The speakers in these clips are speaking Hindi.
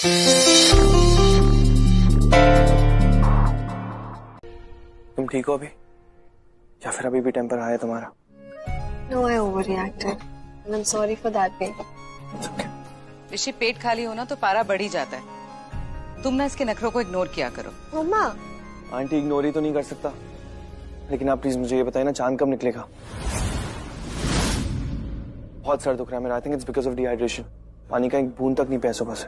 तुम ठीक हो अभी, या फिर अभी भी टेम्पर आया तुम्हारा? No, I overreacted. And I'm sorry for that, babe. ऋषि, पेट खाली हो ना तो पारा बढ़ ही जाता है। तुम ना इसके नखरों को इग्नोर किया करो। मम्मा, आंटी इग्नोर ही तो नहीं कर सकता, लेकिन आप प्लीज मुझे ये बताइए ना, चांद कब निकलेगा? बहुत सर दुख रहा है मेरा। I think it's because of dehydration. पानी का एक बूंद तक नहीं पिया सुबह से।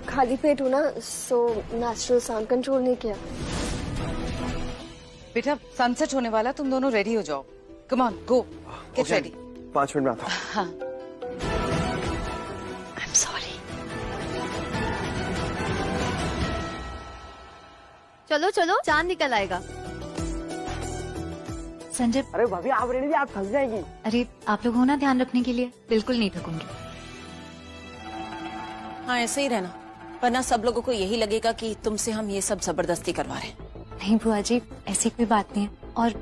खाली पेट हूँ ना, सो नेचुरल साउंड कंट्रोल नहीं किया। बेटा, सनसेट होने वाला, तुम दोनों रेडी हो जाओ। Come on, go, get ready. 5 minute में आता हूँ। हाँ। I'm sorry. चलो चलो, चांद निकल आएगा। संजय, अरे भाभी आप रेडी, आप थक जाएगी। अरे आप लोग हो ना ध्यान रखने के लिए, बिल्कुल नहीं थकूंगी। हाँ, ऐसे ही रहना, वरना सब लोगों को यही लगेगा कि तुमसे हम ये सब जबरदस्ती करवा रहे हैं। नहीं बुआ जी, ऐसी कोई बात नहीं है, और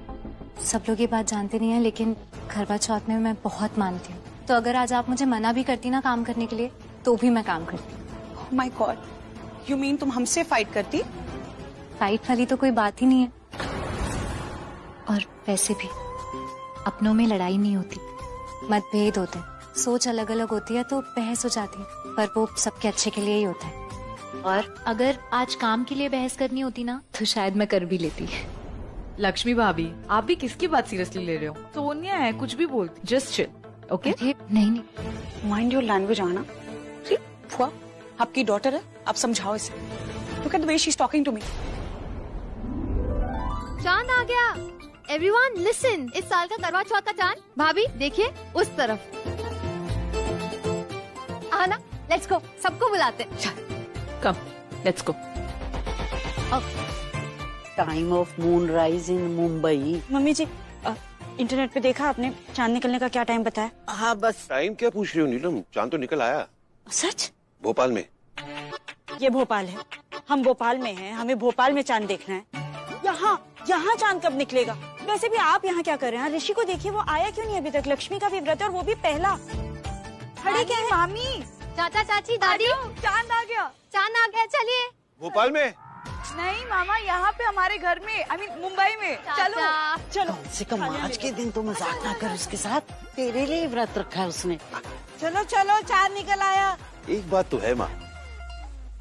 सब लोग ये बात जानते नहीं है, लेकिन करवा चौथ में मैं बहुत मानती हूँ। तो अगर आज आप मुझे मना भी करती ना काम करने के लिए, तो भी मैं काम करती। Oh my God, you mean तुम हमसे फाइट करती? फाइट वाली तो कोई बात ही नहीं है। और वैसे भी अपनों में लड़ाई नहीं होती, मतभेद होते हैं। सोच अलग अलग होती है तो बहस हो जाती है, पर वो सबके अच्छे के लिए ही होता है। और अगर आज काम के लिए बहस करनी होती ना, तो शायद मैं कर भी लेती। लक्ष्मी भाभी, आप भी किसकी बात सीरियसली ले रहे हो? सोनिया है, कुछ भी बोलती, जस्ट चिल, ओके? नहीं नहीं, माइंड योर लैंग्वेज आना। फुआ, आपकी डॉटर है, आप समझाओ इसे। Look at the way she's talking to me. चांद आ गया। एवरीवन लिसन, इस साल का करवा चौथ का चांद। भाभी देखिए उस तरफ। आना, लेट्स गो, सबको बुलाते हैं। Come, let's go. Time of moonrise in Mumbai. Mummy ji, internet पे देखा आपने चांद निकलने का क्या टाइम बताया? हाँ बस। टाइम क्या पूछ रही हो नीलम, चांद तो निकल आया। सच? भोपाल में। ये भोपाल है, हम भोपाल में हैं, हमें भोपाल में चांद देखना है। यहाँ चांद कब निकलेगा? वैसे भी आप यहाँ क्या कर रहे हैं? ऋषि को देखिए, वो आया क्यों नहीं अभी तक? लक्ष्मी का भी व्रत है और वो भी पहला। खड़े क्या है? मामी, चाचा चाची दादी, चांद आ गया। चांद आ गया, चलिए। भोपाल में? नहीं मामा, यहाँ पे हमारे घर में, आई मीन मुंबई में। चलो चलो। कम से कम आज के दिन तो मजाक ना कर उसके साथ, तेरे लिए व्रत रखा है उसने। चलो चलो, चांद निकल आया। एक बात तो है माँ,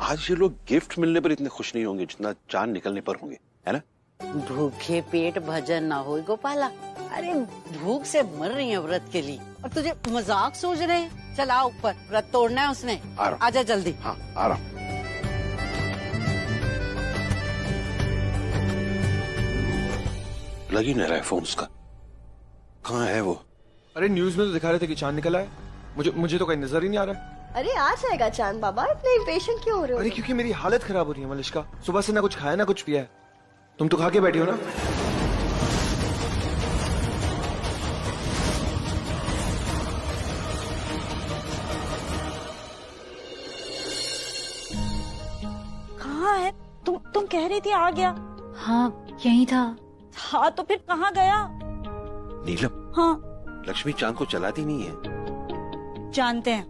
आज ये लोग गिफ्ट मिलने पर इतने खुश नहीं होंगे जितना चांद निकलने पर होंगे, है ना? भूखे पेट भजन ना हो गोपाला। अरे भूख से मर रही है व्रत के लिए, और तुझे मजाक सोच रहे हैं? चल आ ऊपर, व्रत तोड़ना है उसने। आजा जल्दी। हाँ आ रहा हूँ। लग ही नहीं रहा है फोन उसका, कहाँ है वो? अरे न्यूज में तो दिखा रहे थे कि चांद निकला है, मुझे तो कहीं नजर ही नहीं आ रहा है। अरे आ जाएगा चांद बाबा, इतने इम्पेशेंट क्यों हो रहे हो? अरे क्योंकि मेरी हालत खराब हो रही है मलिश्का, सुबह से ना कुछ खाया ना कुछ पिया है। तुम तो खा के बैठी हो ना। कहाँ है? तुम कह रही थी आ गया। हाँ यही था। हाँ तो फिर कहाँ गया? नीलम, हाँ लक्ष्मी चांद को चलाती नहीं है। जानते हैं,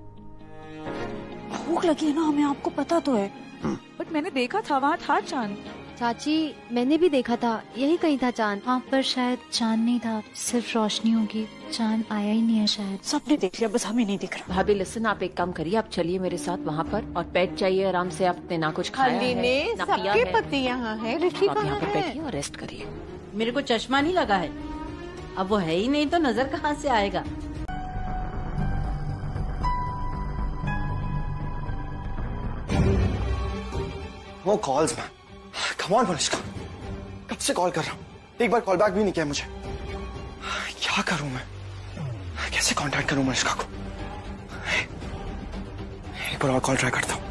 भूख लगी है ना हमें, आपको पता तो है। बट मैंने देखा था, वहाँ था चांद। चाची, मैंने भी देखा था, यही कहीं था चांद। हाँ पर शायद चांद नहीं था, सिर्फ रोशनी होगी, चांद आया ही नहीं है शायद। सबने देख लिया, बस हमें नहीं दिख रहा। भाभी लिसन, आप एक काम करिए, आप चलिए मेरे साथ वहाँ पर, और बैठ जाइए आराम से। आपने ना कुछ खाया है ना पिया है। सबके पति यहाँ है, ऋषि आप यहाँ पर बैठिए और रेस्ट करिए। मेरे को चश्मा नहीं लगा है, अब वो है ही नहीं तो नजर कहाँ से आएगा? वो calls man, come on Malishka, कब से कॉल कर रहा हूँ, एक बार कॉल बैक भी नहीं किया मुझे। क्या करूं मैं, कैसे कांटेक्ट करूं मलिश्का को? एक बार और कॉल ट्राई करता हूँ।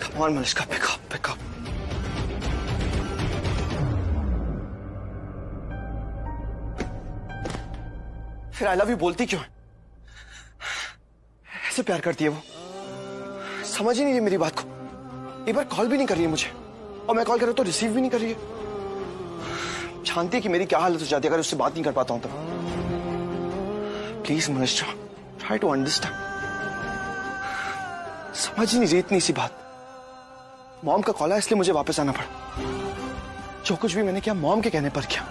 Come on Malishka, pick up. फिर आई लव यू बोलती क्यों है? ऐसे प्यार करती है वो, समझ ही नहीं रही मेरी बात को। एक बार कॉल भी नहीं कर रही है मुझे। और मैं कॉल कर रहा हूं तो रिसीव भी नहीं कर रही है। जानती है कि मेरी क्या हालत हो जाती है अगर उससे बात नहीं कर पाता हूं तो। Please Manisha, try to understand. समझ ही नहीं रही इतनी सी बात। मॉम का कॉल आया इसलिए मुझे वापस आना पड़ा। जो कुछ भी मैंने किया मॉम के कहने पर किया।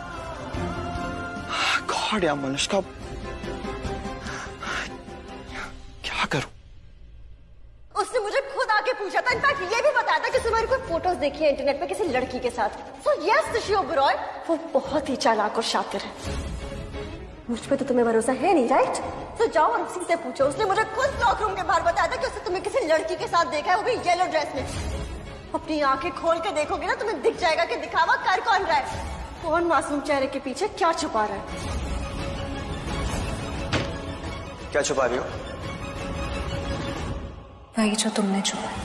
गॉड यार मनीषा, क्या करूं? उसने मुझे खुद आके पूछा था, इनफैक्ट ये भी बताया था कि उसने मेरी कोई फोटोज देखी है इंटरनेट पे किसी लड़की के साथ। सो यस ऋषि ओबेरॉय, वो बहुत ही चालाक और शातिर है। मुझ पे तो तुम्हें भरोसा है नहीं, राइट? तो जाओ और उसी से पूछो। उसने मुझे खुद लॉक रूम के बाहर बताया था कि उसने तुम्हें किसी लड़की के साथ देखा है, वो भी येलो ड्रेस में। अपनी आंखें खोल के देखोगे ना, तुम्हें दिख जाएगा कि दिखावा कर कौन रहा है, कौन मासूम चेहरे के पीछे क्या छुपा रहा है। क्या छुपा रही हो? वही जो तुमने छुपाया।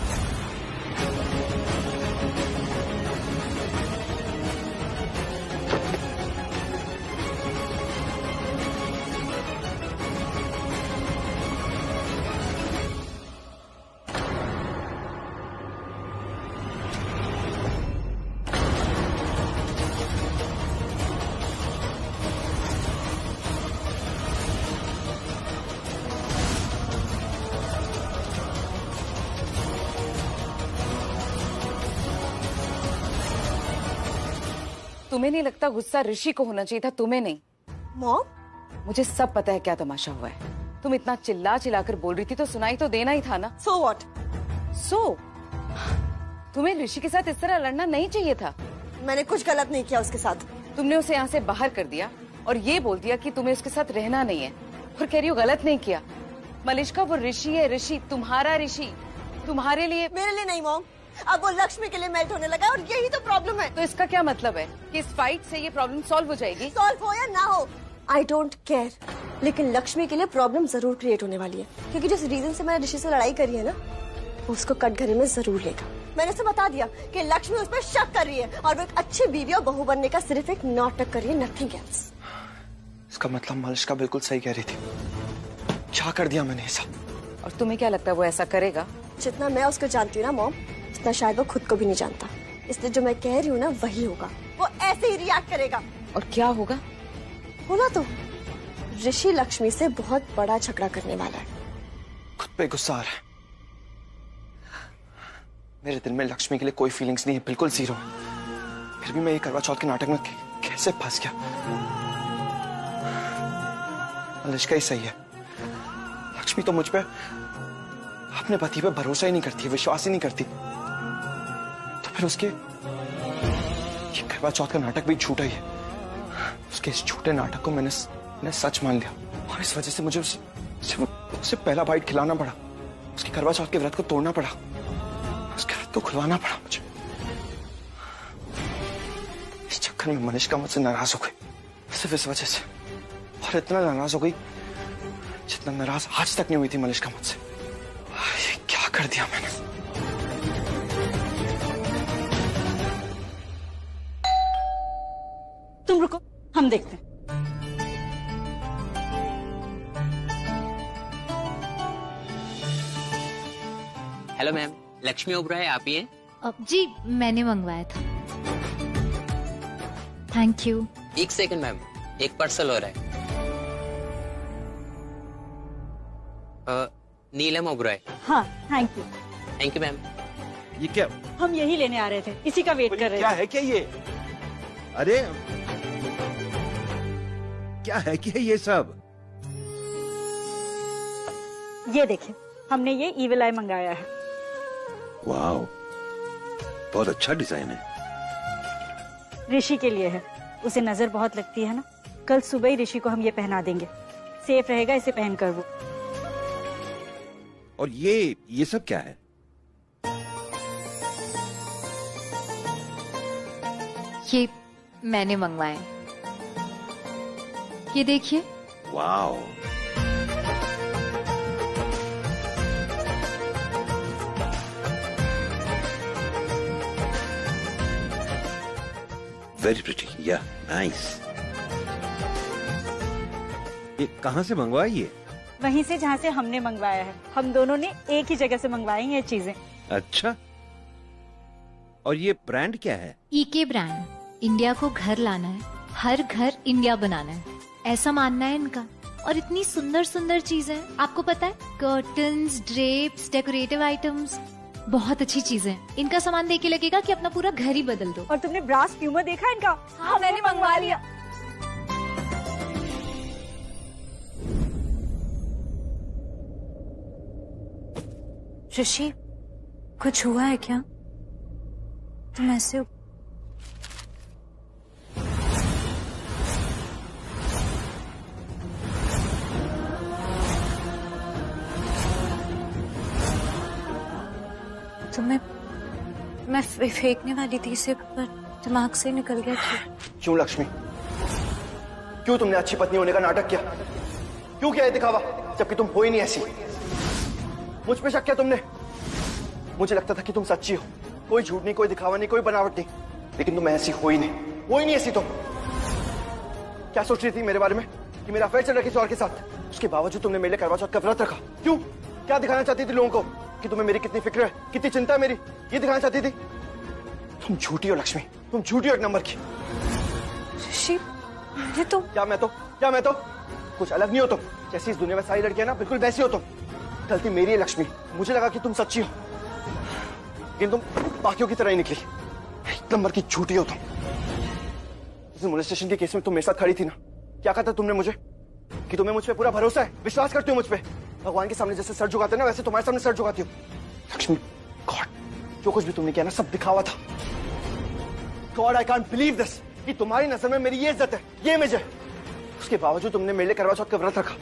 तुम्हें नहीं लगता गुस्सा ऋषि को होना चाहिए था, तुम्हें नहीं? मॉम, मुझे सब पता है क्या तमाशा हुआ है। तुम इतना चिल्ला चिल्लाकर बोल रही थी तो सुनाई तो देना ही था ना। So what? तुम्हें ऋषि के साथ इस तरह लड़ना नहीं चाहिए था। मैंने कुछ गलत नहीं किया उसके साथ। तुमने उसे यहाँ से बाहर कर दिया और ये बोल दिया कि तुम्हें उसके साथ रहना नहीं है, और कह रही हो गलत नहीं किया। मलिष्का, वो ऋषि है, ऋषि तुम्हारा ऋषि, तुम्हारे लिए। मेरे लिए नहीं मॉम, अब वो लक्ष्मी के लिए मेल्ट होने लगा और यही तो प्रॉब्लम है। तो इसका क्या मतलब है कि इस फाइट से ये प्रॉब्लम सॉल्व हो जाएगी? सॉल्व हो या ना हो, आई डोंट केयर, लेकिन लक्ष्मी के लिए प्रॉब्लम जरूर क्रिएट होने वाली है, क्योंकि जिस रीजन से मैंने ऋषि से लड़ाई करी है ना, उसको कटघरे में जरूर लेगा। मैंने उसे बता दिया कि लक्ष्मी उस पर शक कर रही है और वो एक अच्छी बीवी और बहू बनने का सिर्फ एक नाटक कर रही है, नथिंग एल्स। इसका मतलब मलिष्का बिल्कुल सही कह रही थी। क्या कर दिया मैंने ऐसा? और तुम्हें क्या लगता है वो ऐसा करेगा? जितना मैं उसको जानती हूँ ना मॉम, उतना शायद वो खुद को भी नहीं जानता। इसलिए जो मैं कह रही हूँ ना वही होगा, वो ऐसे ही रिएक्ट करेगा। और क्या होगा? बोला तो, ऋषि लक्ष्मी से बहुत बड़ा झगड़ा करने वाला है। खुद पे गुस्सा आ रहा है। मेरे दिल में लक्ष्मी के लिए कोई फीलिंग्स नहीं है, बिल्कुल जीरो। फिर भी मैं ये करवा चौथ के नाटक में कैसे फंस गया? मलिष्का ही सही है। लक्ष्मी तो मुझ पे, अपने पति पे भरोसा ही नहीं करती, विश्वास ही नहीं करती। तो फिर उसके ये करवा चौथ का नाटक भी झूठा ही है। उसके इस झूठे नाटक को मैंने सच मान लिया और इस वजह से मुझे उसे पहला बाइट खिलाना पड़ा। उसके करवा चौथ के व्रत को तोड़ना पड़ा, उसके व्रत को खुलवाना पड़ा मुझे। इस चक्कर में मनीषा मुझसे नाराज हो गई, सिर्फ इस वजह से। और इतना नाराज हो गई जितना नाराज आज तक नहीं हुई थी मनीषा मुझसे। ये क्या कर दिया मैंने? तुम रुको, हम देखते हैं। हेलो मैम, लक्ष्मी ओबेरॉय आप ही हैं? जी, मैंने मंगवाया था। Thank you. एक सेकंड मैम, एक पार्सल हो रहा है। नीलम ओबेरॉय। हाँ, thank you. Thank you ma'am. ये क्या? हम यही लेने आ रहे थे, इसी का वेट कर रहे थे। क्या है क्या ये? अरे क्या है क्या ये सब? ये देखिए, हमने ये ईविल आई मंगाया है। वाओ, बहुत अच्छा डिजाइन है। ऋषि के लिए है, उसे नजर बहुत लगती है ना। कल सुबह ही ऋषि को हम ये पहना देंगे, सेफ रहेगा इसे पहनकर वो। और ये सब क्या है? ये मैंने मंगवाया। ये देखिए। वाओ, वेरी प्रिटी, या नाइस। ये कहाँ से मंगवाई ये? वहीं से जहाँ से हमने मंगवाया है। हम दोनों ने एक ही जगह से मंगवाई ये चीजें। अच्छा, और ये ब्रांड क्या है? ईके ब्रांड। इंडिया को घर लाना है, हर घर इंडिया बनाना है, ऐसा मानना है इनका। और इतनी सुंदर सुंदर चीजें, आपको पता है, कर्टन्स, ड्रेप्स, डेकोरेटिव आइटम्स, बहुत अच्छी चीजें। इनका सामान देख के लगेगा कि अपना पूरा घर ही बदल दो। और तुमने ब्रास प्यूमा देखा इनका? हाँ, मैंने मंगवा लिया। ऋषि, कुछ हुआ है क्या? तुम ऐसे मैं फेंकने वाली थी इसे, पर दिमाग से निकल गया। क्यों लक्ष्मी, क्यों तुमने अच्छी पत्नी होने का नाटक किया? क्यों किया ये दिखावा, जबकि तुम हो ही नहीं ऐसी? मुझ पे शक किया तुमने? मुझे लगता था कि तुम सच्ची हो, कोई झूठ नहीं, कोई दिखावा नहीं, कोई बनावट नहीं, लेकिन तुम ऐसी हो ही नहीं ऐसी। तुम क्या सोच रही थी मेरे बारे में कि मेरा अफेयर चल रहा है किसी और के साथ? उसके बावजूद तुमने मेरे लिए करवा चौथ का व्रत रखा। क्यों? क्या दिखाना चाहती थी लोगों को कि तुम्हें मेरी कितनी फिक्र है, कितनी चिंता है मेरी? ये दिखाना चाहती थी? तुम झूठी हो लक्ष्मी, तुम झूठी हो एक नंबर की। ऋषि, क्या मैं तो कुछ अलग नहीं हो तुम। जैसी इस दुनिया में सारी लड़कियां ना, बिल्कुल वैसी हो तुम। गलती मेरी है लक्ष्मी, मुझे लगा कि तुम सच्ची हो, लेकिन तुम बाकियों की तरह ही निकली। एक नंबर की झूठी हो तुम। इस मोलेस्टेशन के केस में तुम मेरे साथ खड़ी थी ना, क्या कहा था तुमने मुझे कि तुम्हें मुझ पे पूरा भरोसा है, विश्वास करती हो मुझ पे? भगवान के सामने जैसे सर झुकाते ना, वैसे तुम्हारे सामने सर झुकाती हो। लक्ष्मी, गॉड, जो कुछ भी तुमने किया ना, सब दिखावा था। God, I can't believe this कि तुम्हारी नजर में मेरी ये इज्जत है, ये इमेज है, उसके बावजूद तुमने मेरे लिए करवा चौथ का व्रत रखा।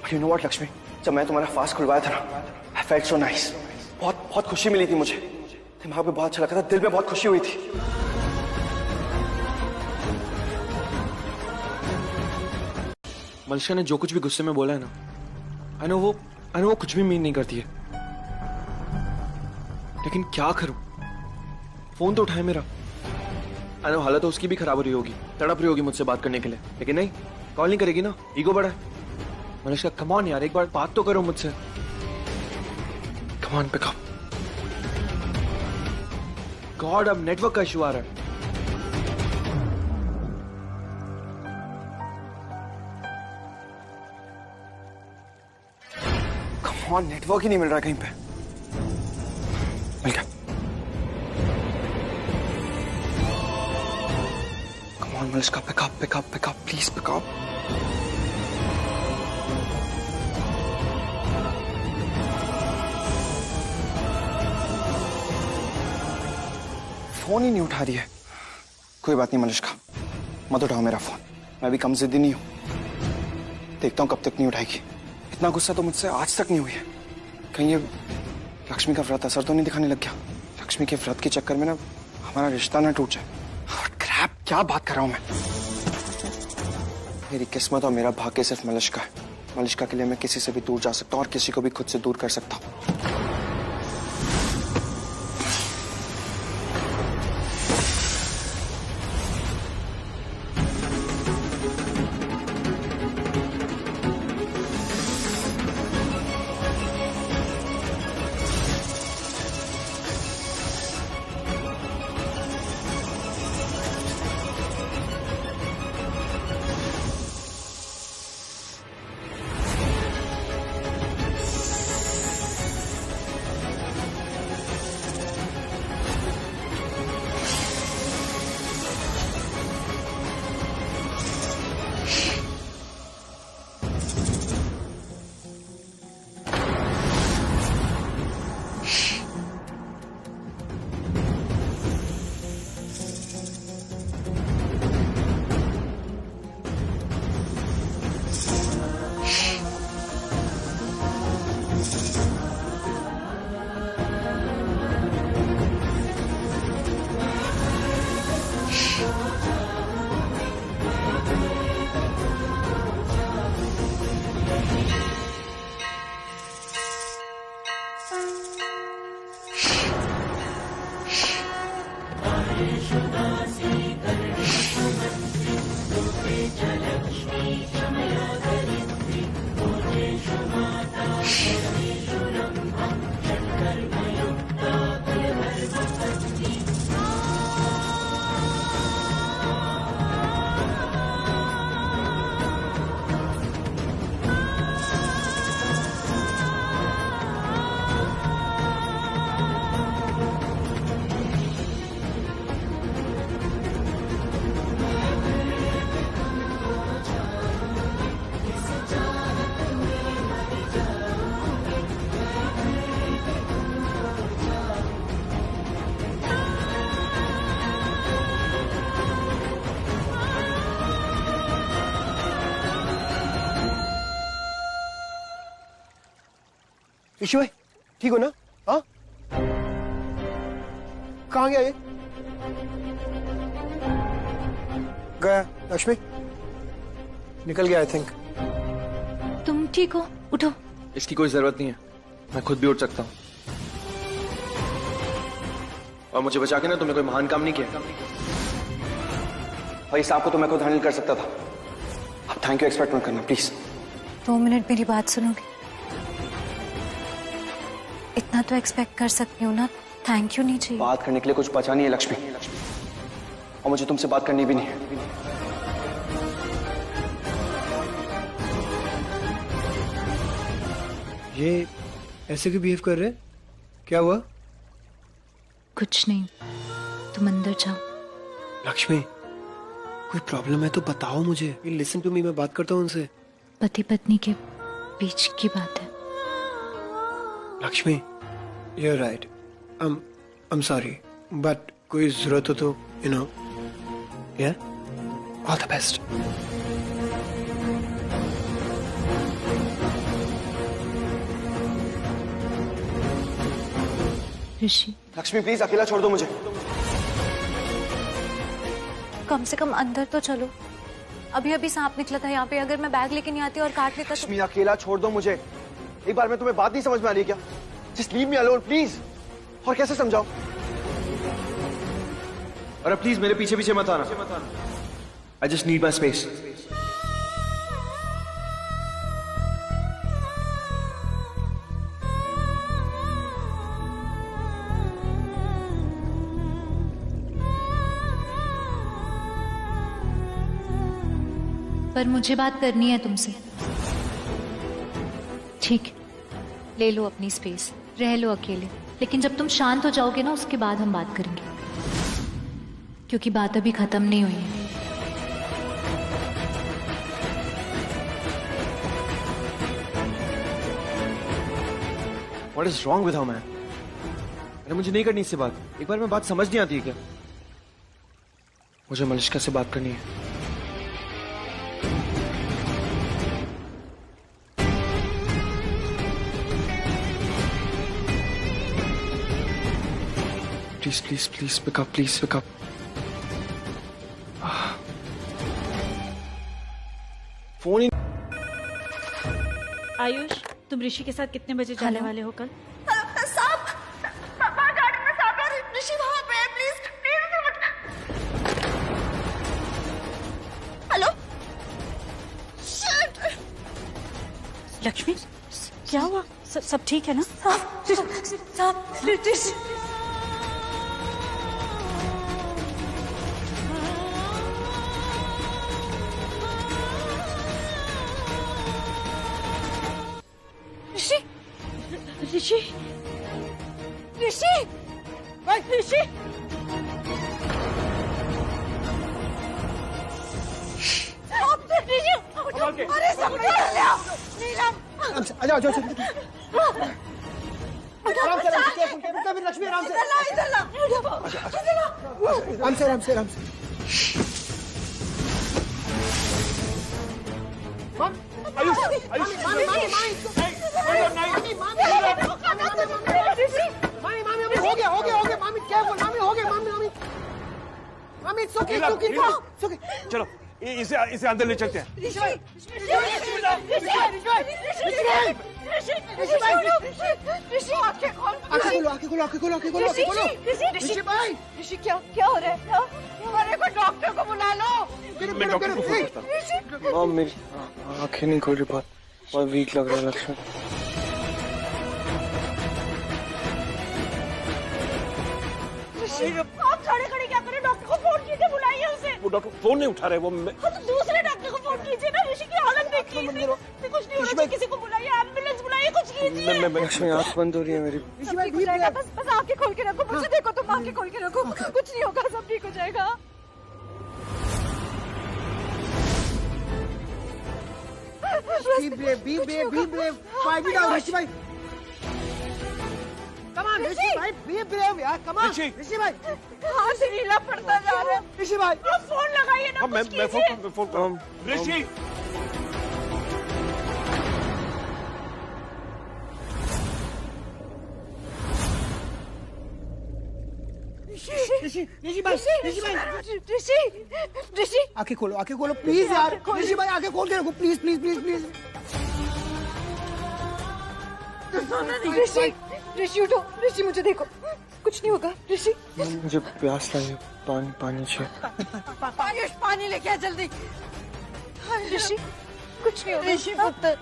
But you know what Lakshmi, जब मैं तुम्हारा फास्ट खुलवाया था ना, आई फेल्ट सो नाइस। बहुत खुशी मिली थी मुझे, दिमाग में बहुत अच्छा लगा था, दिल में बहुत खुशी हुई थी। मलिशा ने जो कुछ भी गुस्से में बोला है ना, आई नो वो कुछ भी मीन नहीं करती है, लेकिन क्या करूं? फोन तो उठाए मेरा। आई नो हालत तो उसकी भी खराब हो रही होगी, तड़प रही होगी मुझसे बात करने के लिए, लेकिन नहीं, कॉल नहीं करेगी ना, ईगो बड़ा है। मलिशा, कम ऑन यार, एक बार बात तो करो मुझसे। Come on, pick up. God, अब नेटवर्क का इशू आ रहा है। कम ऑन, नेटवर्क ही नहीं मिल रहा कहीं पे। मिल गया। Come on Malisha, pick up, please pick up. Phone ही नहीं उठा रही है। कोई बात नहीं मलिशा, मत उठाओ मेरा फोन, मैं भी कम जिद्दी नहीं हूं। देखता हूं कब तक नहीं उठाएगी। इतना गुस्सा तो मुझसे आज तक नहीं हुई है। कहीं ये लक्ष्मी का व्रत असर तो नहीं दिखाने लग गया? लक्ष्मी के व्रत के चक्कर में ना हमारा रिश्ता ना टूट जाए। क्रैप, क्या बात कर रहा हूं मैं? मेरी किस्मत और मेरा भाग्य सिर्फ मलिशा है। मलिशा के लिए मैं किसी से भी दूर जा सकता हूं और किसी को भी खुद से दूर कर सकता हूं। ऋषि भाई ठीक हो ना? हाँ, कहाँ गया ये? गया लक्ष्मी, निकल गया आई थिंक। तुम ठीक हो? उठो। इसकी कोई जरूरत नहीं है, मैं खुद भी उठ सकता हूँ। और मुझे बचा के ना तुमने कोई महान काम नहीं किया। भाई साहब को तो मैं खुद हैंडल कर सकता था। अब थैंक यू एक्सपेक्ट मत करना प्लीज। 2 मिनट मेरी बात सुनोगे? इतना तो एक्सपेक्ट कर सकती हूँ ना, थैंक यू नहीं चाहिए। बात करने के लिए कुछ बचा नहीं है लक्ष्मी, और मुझे तुमसे बात करनी भी नहीं है। ये ऐसे क्यों बिहेव कर रहे हैं? क्या हुआ? कुछ नहीं, तुम अंदर जाओ। लक्ष्मी कोई प्रॉब्लम है तो बताओ मुझे। लिसन टू मी, मैं बात करता हूँ उनसे। पति पत्नी के बीच की बात है। Lakshmi you are right, I am sorry, but कोई जरूरत हो तो यू नो, या all the best. Rishi Lakshmi please अकेला छोड़ दो मुझे। कम से कम अंदर तो चलो। अभी अभी सांप निकला था यहाँ पे, अगर मैं बैग लेके नहीं आती और काट लेता तो। लक्ष्मी अकेला छोड़ दो मुझे। एक बार में तुम्हें बात नहीं समझ में आ रही है क्या? Just leave me alone please. और कैसे समझाओ? अरे प्लीज मेरे पीछे पीछे मत आना। I just need my space. पर मुझे बात करनी है तुमसे। ठीक, ले लो अपनी स्पेस, रह लो अकेले, लेकिन जब तुम शांत हो जाओगे ना उसके बाद हम बात करेंगे, क्योंकि बात अभी खत्म नहीं हुई है। What is wrong with her, man? अरे मुझे नहीं करनी इससे बात। एक बार में बात समझ नहीं आती है क्या? मुझे मलिष्का से बात करनी है। Please, please, please pick up, please pick up. Phone ही। आयुष तुम ऋषि के साथ कितने बजे जाने वाले हो कल? सांप, बाहर गार्डन में सांप है। ऋषि वहां पे है, please please. Hello shit. Lakshmi क्या हुआ? सब ठीक है ना? ऋषि ऋषि ऋषि अरे सब नीलम आराम से लक्ष्मी, आराम से आराम से। आयुष आयुष हो गया मामी, क्या बोल? मामी हो गया, मामी चलो इसे अंदर ले चलते हैं। ऋषि क्या हो रहा है? अरे कोई डॉक्टर को बुला लो। मैं डॉक्टर को फोन करता हूँ। मेरी आंखें नहीं खोल रही, बहुत वीक लग रहा है लक्ष्मी। आप खड़े क्या करें? डॉक्टर को फोन कीजिए, बुलाइए उसे। वो डॉक्टर फोन नहीं उठा रहे। वो तो दूसरे डॉक्टर को फोन कीजिए ना। ऋषि की हालत देखिए, कुछ नहीं हो रहा। किसी को बुलाइए, एम्बुलेंस बुलाइए, कुछ कीजिए। लक्ष्मी आंख बंद हो रही है मेरी। सब ठीक हो जाएगा, बस आंखें खोल के रखो। मुझे देखो, तुम आंखें खोल के रखो। कुछ नहीं होगा, सब ठीक हो जाएगा। Be brave. Fight it out, ऋषि भाई। Come on, ऋषि भाई, be brave यार। Come on, ऋषि भाई। हाथ से नीला पड़ता जा रहा है। ऋषि भाई, आप फोन लगाइए ना। मैं फोन ऋषि ऋषि भाई ऋषि आंखें खोलो प्लीज यार। ऋषि भाई आंखें खोल के रखो प्लीज प्लीज प्लीज प्लीज। ऋषि उठो, ऋषि मुझे देखो, कुछ नहीं होगा। ऋषि मुझे प्यास लगी, पानी चाहिए। पानी लेके आ जल्दी। ऋषि कुछ नहीं होगा। ऋषि पुत्र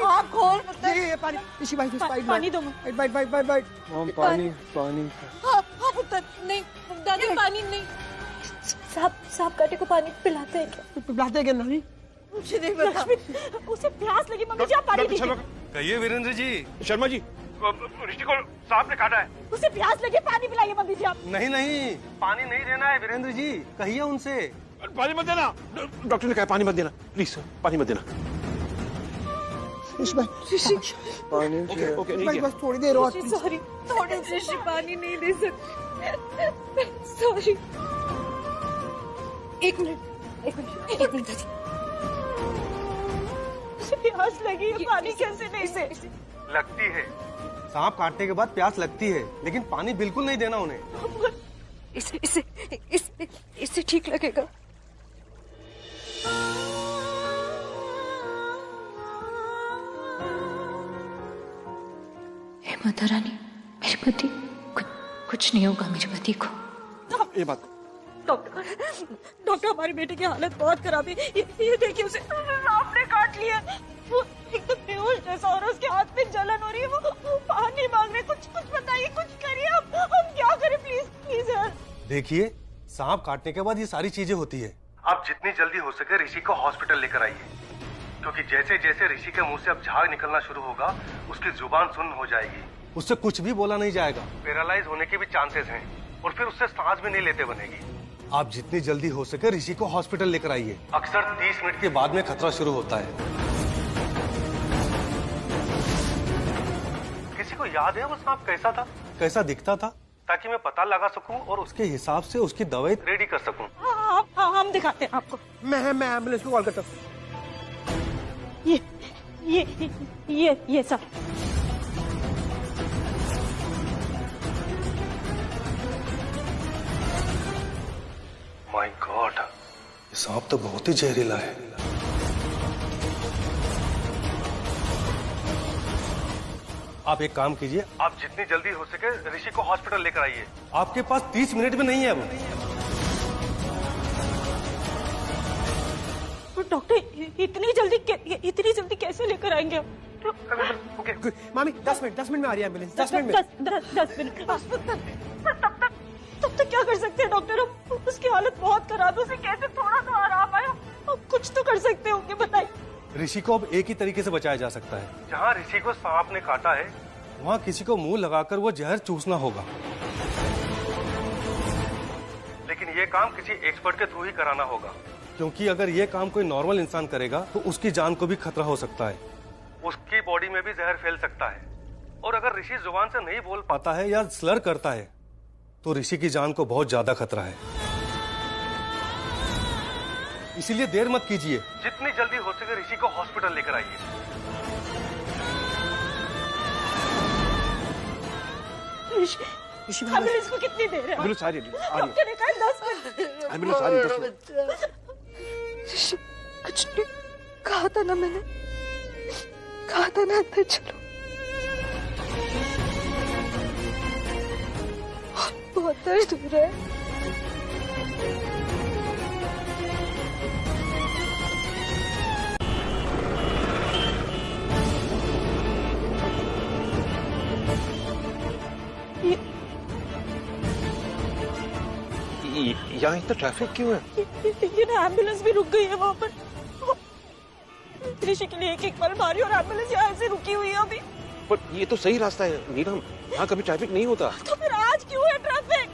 आँख खोल पुत्र। ये पानी ऋषि भाई पानी दो। बाइट मॉम पानी। हाँ पुत्र नहीं दादी पानी नहीं। सांप काटे को पानी पिलाते हैं क्या? पिलाते क्या नहीं? मुझे नहीं पता। उसे प्यास लगी मम्मी जी, आप पानी दीजिए। कहिए वीरेंद्र जी। शर्मा जी, ऋषि को सांप ने काटा है। उसे प्यास लगी, पानी पिलाइए मम्मी जी आप। नहीं पानी नहीं देना है वीरेंद्र जी, कहिए उनसे पानी मत देना। डॉक्टर ने कहा पानी मत देना, प्लीज पानी मत देना। ऋषि पानी ओके भाई बस थोड़ी देर और। सॉरी, थोड़े ऋषि पानी नहीं दे सकते। सॉरी। एक मिनट उसे प्यास लगी है, पानी कैसे नहीं दे? लगती है। सांप काटने के बाद प्यास लगती है, लेकिन पानी बिल्कुल नहीं देना उन्हें। इससे ठीक लगेगा। हे माता रानी, मेरे पति कुछ नहीं होगा मेरे पति को। ये बात डॉक्टर हमारे बेटे की हालत बहुत खराब है। ये देखिए उसे सांप ने काट लिया। वो एकदम बेहोश जैसा और उसके हाथ में जलन हो रही है। वो पानी मांग रहे। कुछ बताइए, कुछ करिए। हम क्या करें? प्लीज यार। देखिए सांप काटने के बाद ये सारी चीजें होती है। आप जितनी जल्दी हो सके ऋषि को हॉस्पिटल लेकर आइए, क्योंकि जैसे जैसे ऋषि के मुंह से अब झाग निकलना शुरू होगा, उसकी जुबान सुन्न हो जाएगी। उससे कुछ भी बोला नहीं जाएगा। पैरालाइज होने के भी चांसेस हैं और फिर उससे सांस भी नहीं लेते बनेगी। आप जितनी जल्दी हो सके ऋषि को हॉस्पिटल लेकर आइए। अक्सर 30 मिनट के बाद में खतरा शुरू होता है। किसी को याद है वो सांप कैसा था, कैसा दिखता था, ताकि मैं पता लगा सकूं और उसके हिसाब से उसकी दवाई रेडी कर सकूं। हाँ, हम दिखाते हैं आपको। मैं एम्बुलेंस को कॉल करता हूँ। ये सब माय गॉड, सांप तो बहुत ही जहरीला है। आप एक काम कीजिए, आप जितनी जल्दी हो सके ऋषि को हॉस्पिटल लेकर आइए। आपके पास 30 मिनट में नहीं है वो। डॉक्टर इतनी जल्दी कैसे लेकर आएंगे आप? मामी 10 मिनट में आ रही है एम्बुलेंस। 10 मिनट में। 10 मिनट। तब तक क्या कर सकते हैं डॉक्टर? अब उसकी हालत बहुत खराब है, उसे कैसे थोड़ा सा आराम आया? अब कुछ तो कर सकते होंगे, बताइए। ऋषि को अब एक ही तरीके से बचाया जा सकता है। जहाँ ऋषि को सांप ने काटा है, वहाँ किसी को मुंह लगाकर वो जहर चूसना होगा। लेकिन ये काम किसी एक्सपर्ट के थ्रू ही कराना होगा, क्योंकि अगर ये काम कोई नॉर्मल इंसान करेगा तो उसकी जान को भी खतरा हो सकता है। उसकी बॉडी में भी जहर फैल सकता है, और अगर ऋषि जुबान से नहीं बोल पाता है या स्लर करता है तो ऋषि की जान को बहुत ज्यादा खतरा है। इसीलिए देर मत कीजिए, जितनी जल्दी हो सके ऋषि को हॉस्पिटल लेकर आइए। एम्बुलेंस को कितनी देर है? एम्बुलेंस आ रही है। डॉक्टर ने कहा 10 मिनट। एम्बुलेंस आ रही है 10 मिनट। ऋषि कुछ नहीं कहा था ना, मैंने कहा था ना अंदर चलो। बहुत दर्द हो रहा है। यहाँ इतना ट्रैफिक क्यों है? ये ना एम्बुलेंस भी रुक गई है वहाँ पर। ऋषि के लिए एक पल मारी और एम्बुलेंस यहाँ से रुकी हुई है अभी। पर ये तो सही रास्ता है नीलम, यहाँ कभी ट्रैफिक नहीं होता। तो फिर आज क्यों है ट्रैफिक?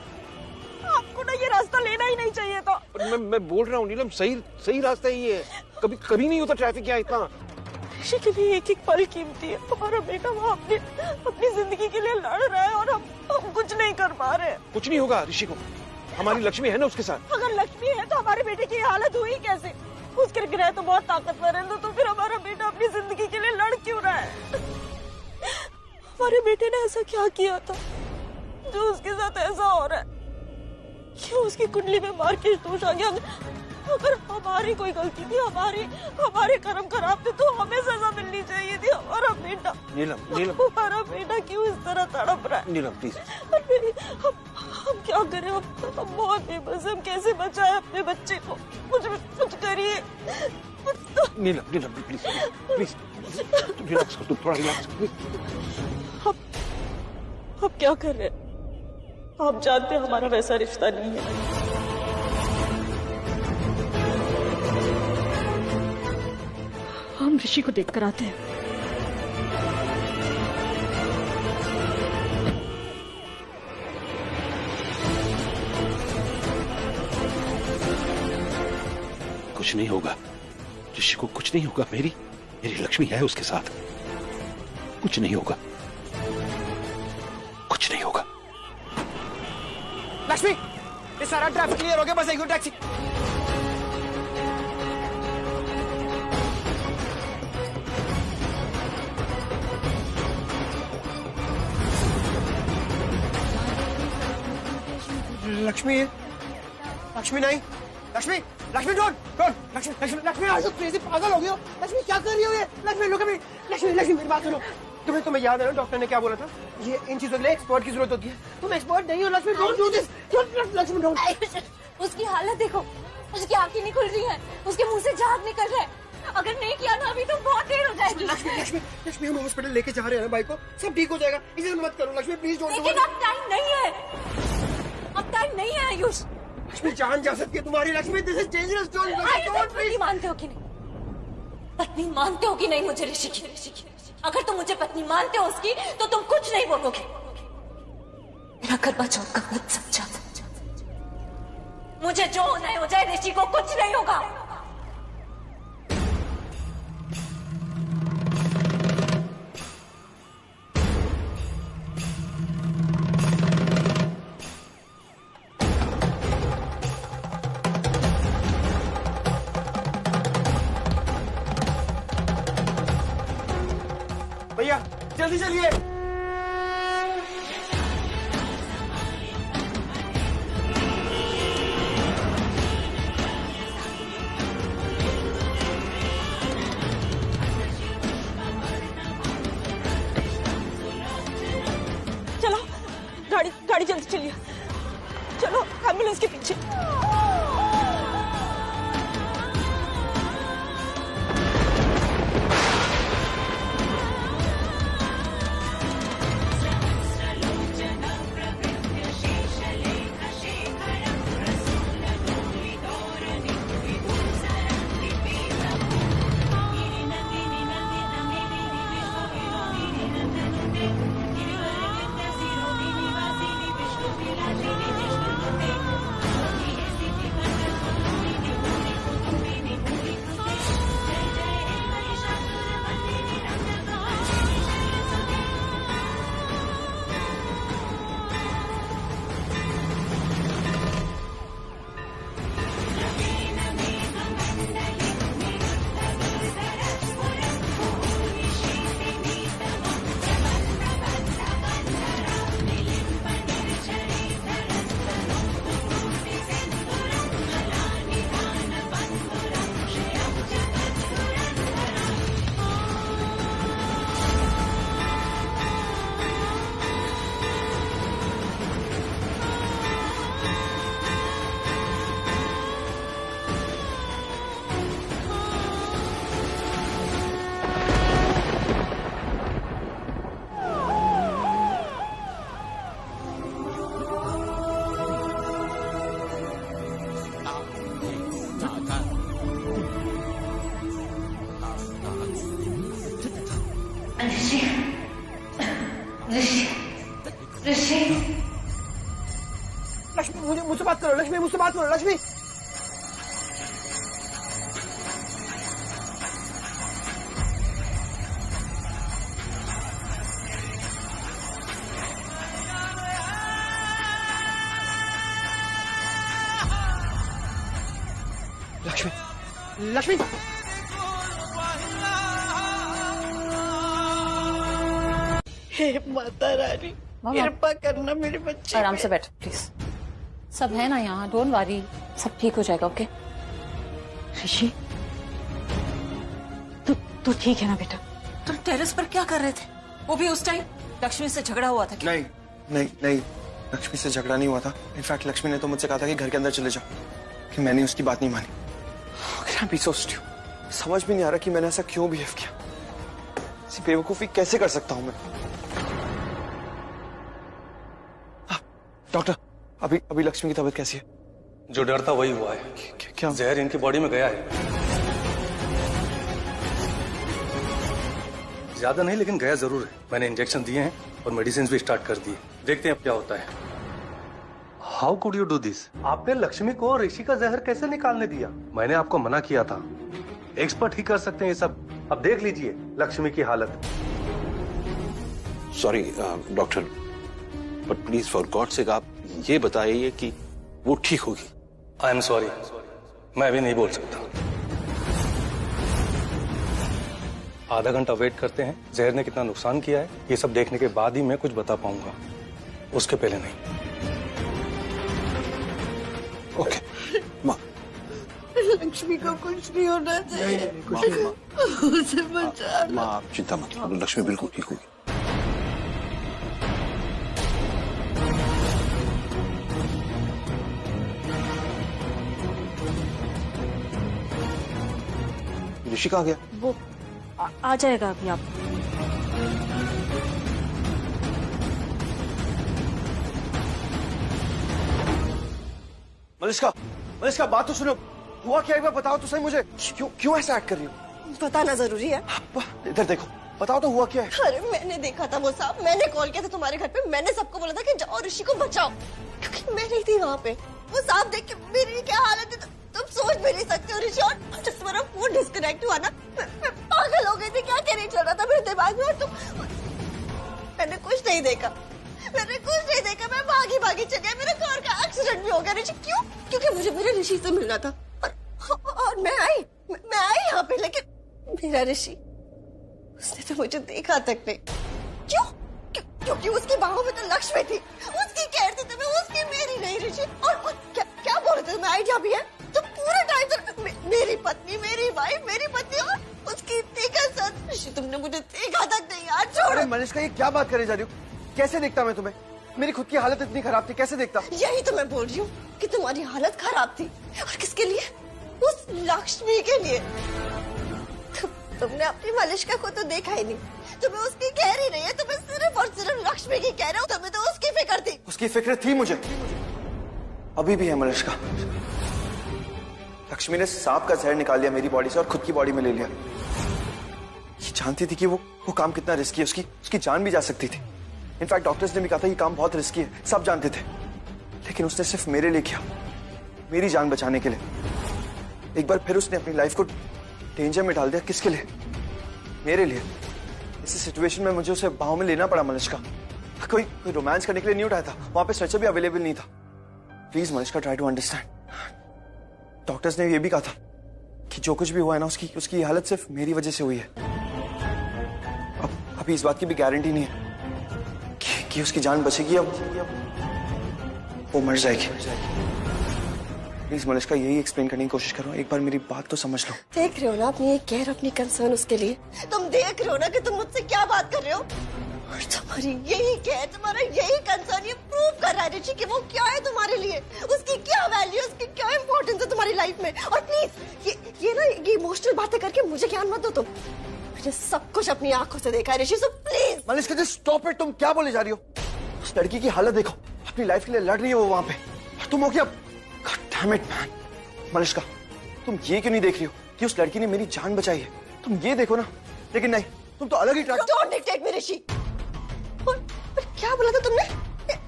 आपको ना ये रास्ता लेना ही नहीं चाहिए था। मैं बोल रहा हूँ नीलम, सही रास्ता ही है। कभी नहीं होता ट्रैफिक यहाँ इतना। ऋषि के लिए एक पल कीमती है। हमारा बेटा वहाँ अपनी जिंदगी के लिए लड़ रहा है और हम कुछ नहीं कर पा रहे। कुछ नहीं होगा ऋषि को, हमारी लक्ष्मी है ना उसके साथ। अगर लक्ष्मी है तो हमारे बेटे की हालत हुई कैसे? उसके ग्रह तो बहुत ताकतवर है, तो फिर हमारा बेटा अपनी जिंदगी के लिए लड़ क्यों रहा है? हमारे बेटे ने ऐसा क्या किया था जो उसके साथ ऐसा हो रहा है? क्यों उसकी कुंडली में मार्केश दोष आ गया? अगर हमारी कोई गलती थी, हमारे कर्म खराब थे, तो हमें सजा मिलनी चाहिए थी। हमारा बेटा नीलम हमारा बेटा क्यों इस तरह तड़प रहा है? नीलम प्लीज। हम क्या करें? हम बहुत बेबस हैं। हम कैसे बचाएं अपने बच्चे को? कुछ करिए। नीलम प्लीज प्लीज रिलैक्स कर, तुम थोड़ा रिलैक्स कर। अब क्या कर रहे हैं? आप जानते हैं हमारा वैसा रिश्ता नहीं है। हम ऋषि को देखकर आते हैं। कुछ नहीं होगा ऋषि को, कुछ नहीं होगा। मेरी लक्ष्मी है उसके साथ, कुछ नहीं होगा, कुछ नहीं होगा। लक्ष्मी, ये सारा ट्रैफिक क्लियर हो गया, बस एक टैक्सी। लक्ष्मी नहीं, लक्ष्मी डोंट, लक्ष्मी आज तो क्रेजी पागल हो गई हो। लक्ष्मी क्या कर रही हो ये? Lakshmi look at me, Lakshmi मेरी बात सुनो। तुम्हें याद है ना डॉक्टर ने क्या बोला था? ये इन चीजों के लिए एक्सपर्ट की जरूरत होती है। तुम एक्सपर्ट नहीं हो Lakshmi, don't do this. Lakshmi don't. उसकी हालत देखो, उसकी आंखें नहीं खुल रही हैं, उसके मुंह से झाग निकल रहा है। अगर नहीं किया ना अभी तो बहुत देर हो जाएगी। लक्ष्मी हम हॉस्पिटल लेके जा रहे हैं ना भाई को, सब ठीक हो जाएगा। इसे मत करो लक्ष्मी, प्लीज डोंट। लेकिन अब टाइम नहीं है, अब टाइम नहीं है आयुष। लक्ष्मी जान जा सकती है तुम्हारी। Lakshmi this is dangerous, don't please. मानते हो कि नहीं? पत्नी मानते हो कि नहीं मुझे ऋषि की? अगर तुम मुझे पत्नी मानते हो उसकी तो तुम कुछ नहीं बोलोगे। मेरा करवा चौथ का व्रत सच्चा, मुझे जो होना है हो जाए, ऋषि को कुछ नहीं होगा। भैया जल्दी चलिए। चलो गाड़ी जल्दी चलिए। चलो एम्बुलेंस के पीछे। ऋषि लक्ष्मी मुझसे बात करो। लक्ष्मी मुझसे बात करो। लक्ष्मी लक्ष्मी हे माता रानी कृपा करना मेरे बच्चे। आराम से बैठो प्लीज। सब है ना यहाँ, डोंट वरी, सब ठीक हो जाएगा। ओके ऋषि, तू ठीक है ना बेटा? तुम टेरेस पर क्या कर रहे थे? वो भी उस टाइम लक्ष्मी से झगड़ा हुआ था? नहीं नहीं नहीं, लक्ष्मी से झगड़ा नहीं हुआ था। इनफैक्ट लक्ष्मी ने तो मुझसे कहा था कि घर के अंदर चले जाओ, कि मैंने उसकी बात नहीं मानी। समझ भी नहीं आ रहा कि मैंने ऐसा क्यों बिहेव किया। ऐसी बेवकूफी कैसे कर सकता हूं मैं? डॉक्टर, अभी लक्ष्मी की तबीयत कैसी है? जो डर था वही हुआ है। क्या? जहर इनकी बॉडी में गया है। ज्यादा नहीं, लेकिन गया जरूर है। मैंने इंजेक्शन दिए हैं और मेडिसिन भी स्टार्ट कर दिए। देखते हैं अब क्या होता है। How could you do this? आपने लक्ष्मी को ऋषि का जहर कैसे निकालने दिया? मैंने आपको मना किया था। एक्सपर्ट ही कर सकते हैं ये सब। अब देख लीजिए लक्ष्मी की हालत। Sorry doctor, but please for God sake आप ये बताइए कि वो ठीक होगी। आई एम सॉरी, मैं अभी नहीं बोल सकता। आधा घंटा वेट करते हैं। जहर ने कितना नुकसान किया है ये सब देखने के बाद ही मैं कुछ बता पाऊंगा, उसके पहले नहीं। ओके माँ। लक्ष्मी को कुछ नहीं होना चाहिए। उसे बचा लो। माँ आप चिंता मत करो, लक्ष्मी बिल्कुल ठीक होगी। ऋषि कहाँ गया? वो आ जाएगा अभी। आप मलिष्का बात तो सुनो। हुआ क्या एक बार बताओ तो सही मुझे। क्यों ऐसा एक्ट कर रही हो? बताना जरूरी है। इधर देखो, बताओ तो हुआ क्या है? अरे मैंने देखा था वो सांप, मैंने कॉल किया था तुम्हारे घर पे। मैंने सबको बोला था कि जाओ ऋषि को बचाओ, क्योंकि मैं नहीं थी वहाँ पे। वो सांप देख के मेरी क्या हालत है तुम सोच भी नहीं सकते हो ऋषि। और जब तुम्हारा फोन डिस्कनेक्ट हुआ ना, मैं पागल हो गई थी। क्या कहने चल रहा था मेरे दिमाग में। और तुम, मैंने कुछ नहीं देखा, मैं भागी चली आई। मेरे कार का एक्सीडेंट भी हो गया ऋषि। क्यों? क्योंकि मुझे मेरे ऋषि से मिलना था। और मैं आई यहाँ पे, लेकिन मेरा ऋषि, उसने तो मुझे देखा तक नहीं। क्यों? क्योंकि उसकी बाहों में तो लक्ष्मी थी, उसकी केयर थी, तो मैं उसकी, मेरी नहीं ऋषि। और क्या बोल रहे थे? मैं आइडिया भी है तो पूरे टाइम तो मेरी पत्नी, मेरी वाइफ, मेरी पत्नी और उसकी इतनी कसम। ऋषि तुमने मुझे देखा तक नहीं यार, छोड़ो। मलिष्का ये क्या बात करे जा रही हो? कैसे देखता मैं तुम्हें? मेरी खुद की हालत इतनी खराब थी, कैसे देखता? यही तो मैं बोल रही हूँ कि तुम्हारी हालत खराब थी। और किसके लिए? उस लक्ष्मी के लिए। तुमने अपनी मलिष्का को तो देखा ही नहीं, तुम्हें उसकी कह ही नहीं है। तुम्हें सिर्फ और सिर्फ लक्ष्मी की कह रहे हो। तुम्हें तो उसकी फिक्र थी। उसकी फिक्र थी मुझे, अभी भी है मलिष्का। लक्ष्मी ने सांप का जहर निकाल लिया मेरी बॉडी से और खुद की बॉडी में ले लिया। ये जानती थी कि वो काम कितना रिस्की है, उसकी जान भी जा सकती थी। इनफैक्ट डॉक्टर्स ने भी कहा था ये काम बहुत रिस्की है, सब जानते थे। लेकिन उसने सिर्फ मेरे लिए किया, मेरी जान बचाने के लिए। एक बार फिर उसने अपनी लाइफ को डेंजर में डाल दिया। किसके लिए? मेरे लिए। इस सिचुएशन में मुझे उसे बाहों में लेना पड़ा मलिष्का। कोई रोमांस करने के लिए नहीं उठाया था, वहां पे स्ट्रेचर भी अवेलेबल नहीं था। Please Malishka, try to understand. Doctors ने ये भी कहा था कि जो कुछ भी हुआ है ना, उसकी हालत सिर्फ मेरी वजह से हुई है। अभी इस बात की भी गारंटी नहीं है कि उसकी जान बचेगी या वो मर जाएगी। प्लीज मलिष्का, यही एक्सप्लेन करने की कोशिश करो। एक बार मेरी बात तो समझ लो। देख रहे हो ना अपनी केयर, अपनी कंसर्न उसके लिए। तुम देख रहे हो ना कि तुम मुझसे क्या बात कर रहे हो। और तुम्हारी यही केयर, तुम्हारा यही कंसर्न ये प्रूव कर रहा है ऋषि कि वो क्या है तुम्हारे लिए, उसकी क्या वैल्यू, उसकी क्या इंपॉर्टेंस है तुम्हारी लाइफ में। और प्लीज ये इमोशनल बातें करके मुझे ज्ञान मत दो तुम। मैंने सब कुछ अपनी आंखों से देखा है Rishi, so please. Malishka just stop it. तुम क्या बोले जा रही हो? उस लड़की की हालत देखो, अपनी लाइफ के लिए लड़ रही है वो वहां पे। तुम हो क्या? God damn it, man. Malishka, तुम ये क्यों नहीं देख रही हो कि उस लड़की ने मेरी जान बचाई है? तुम ये देखो ना। लेकिन नहीं, तुम तो अलग ही ट्रैक। Don't dictate me, ऋषि। और क्या बोला था तुमने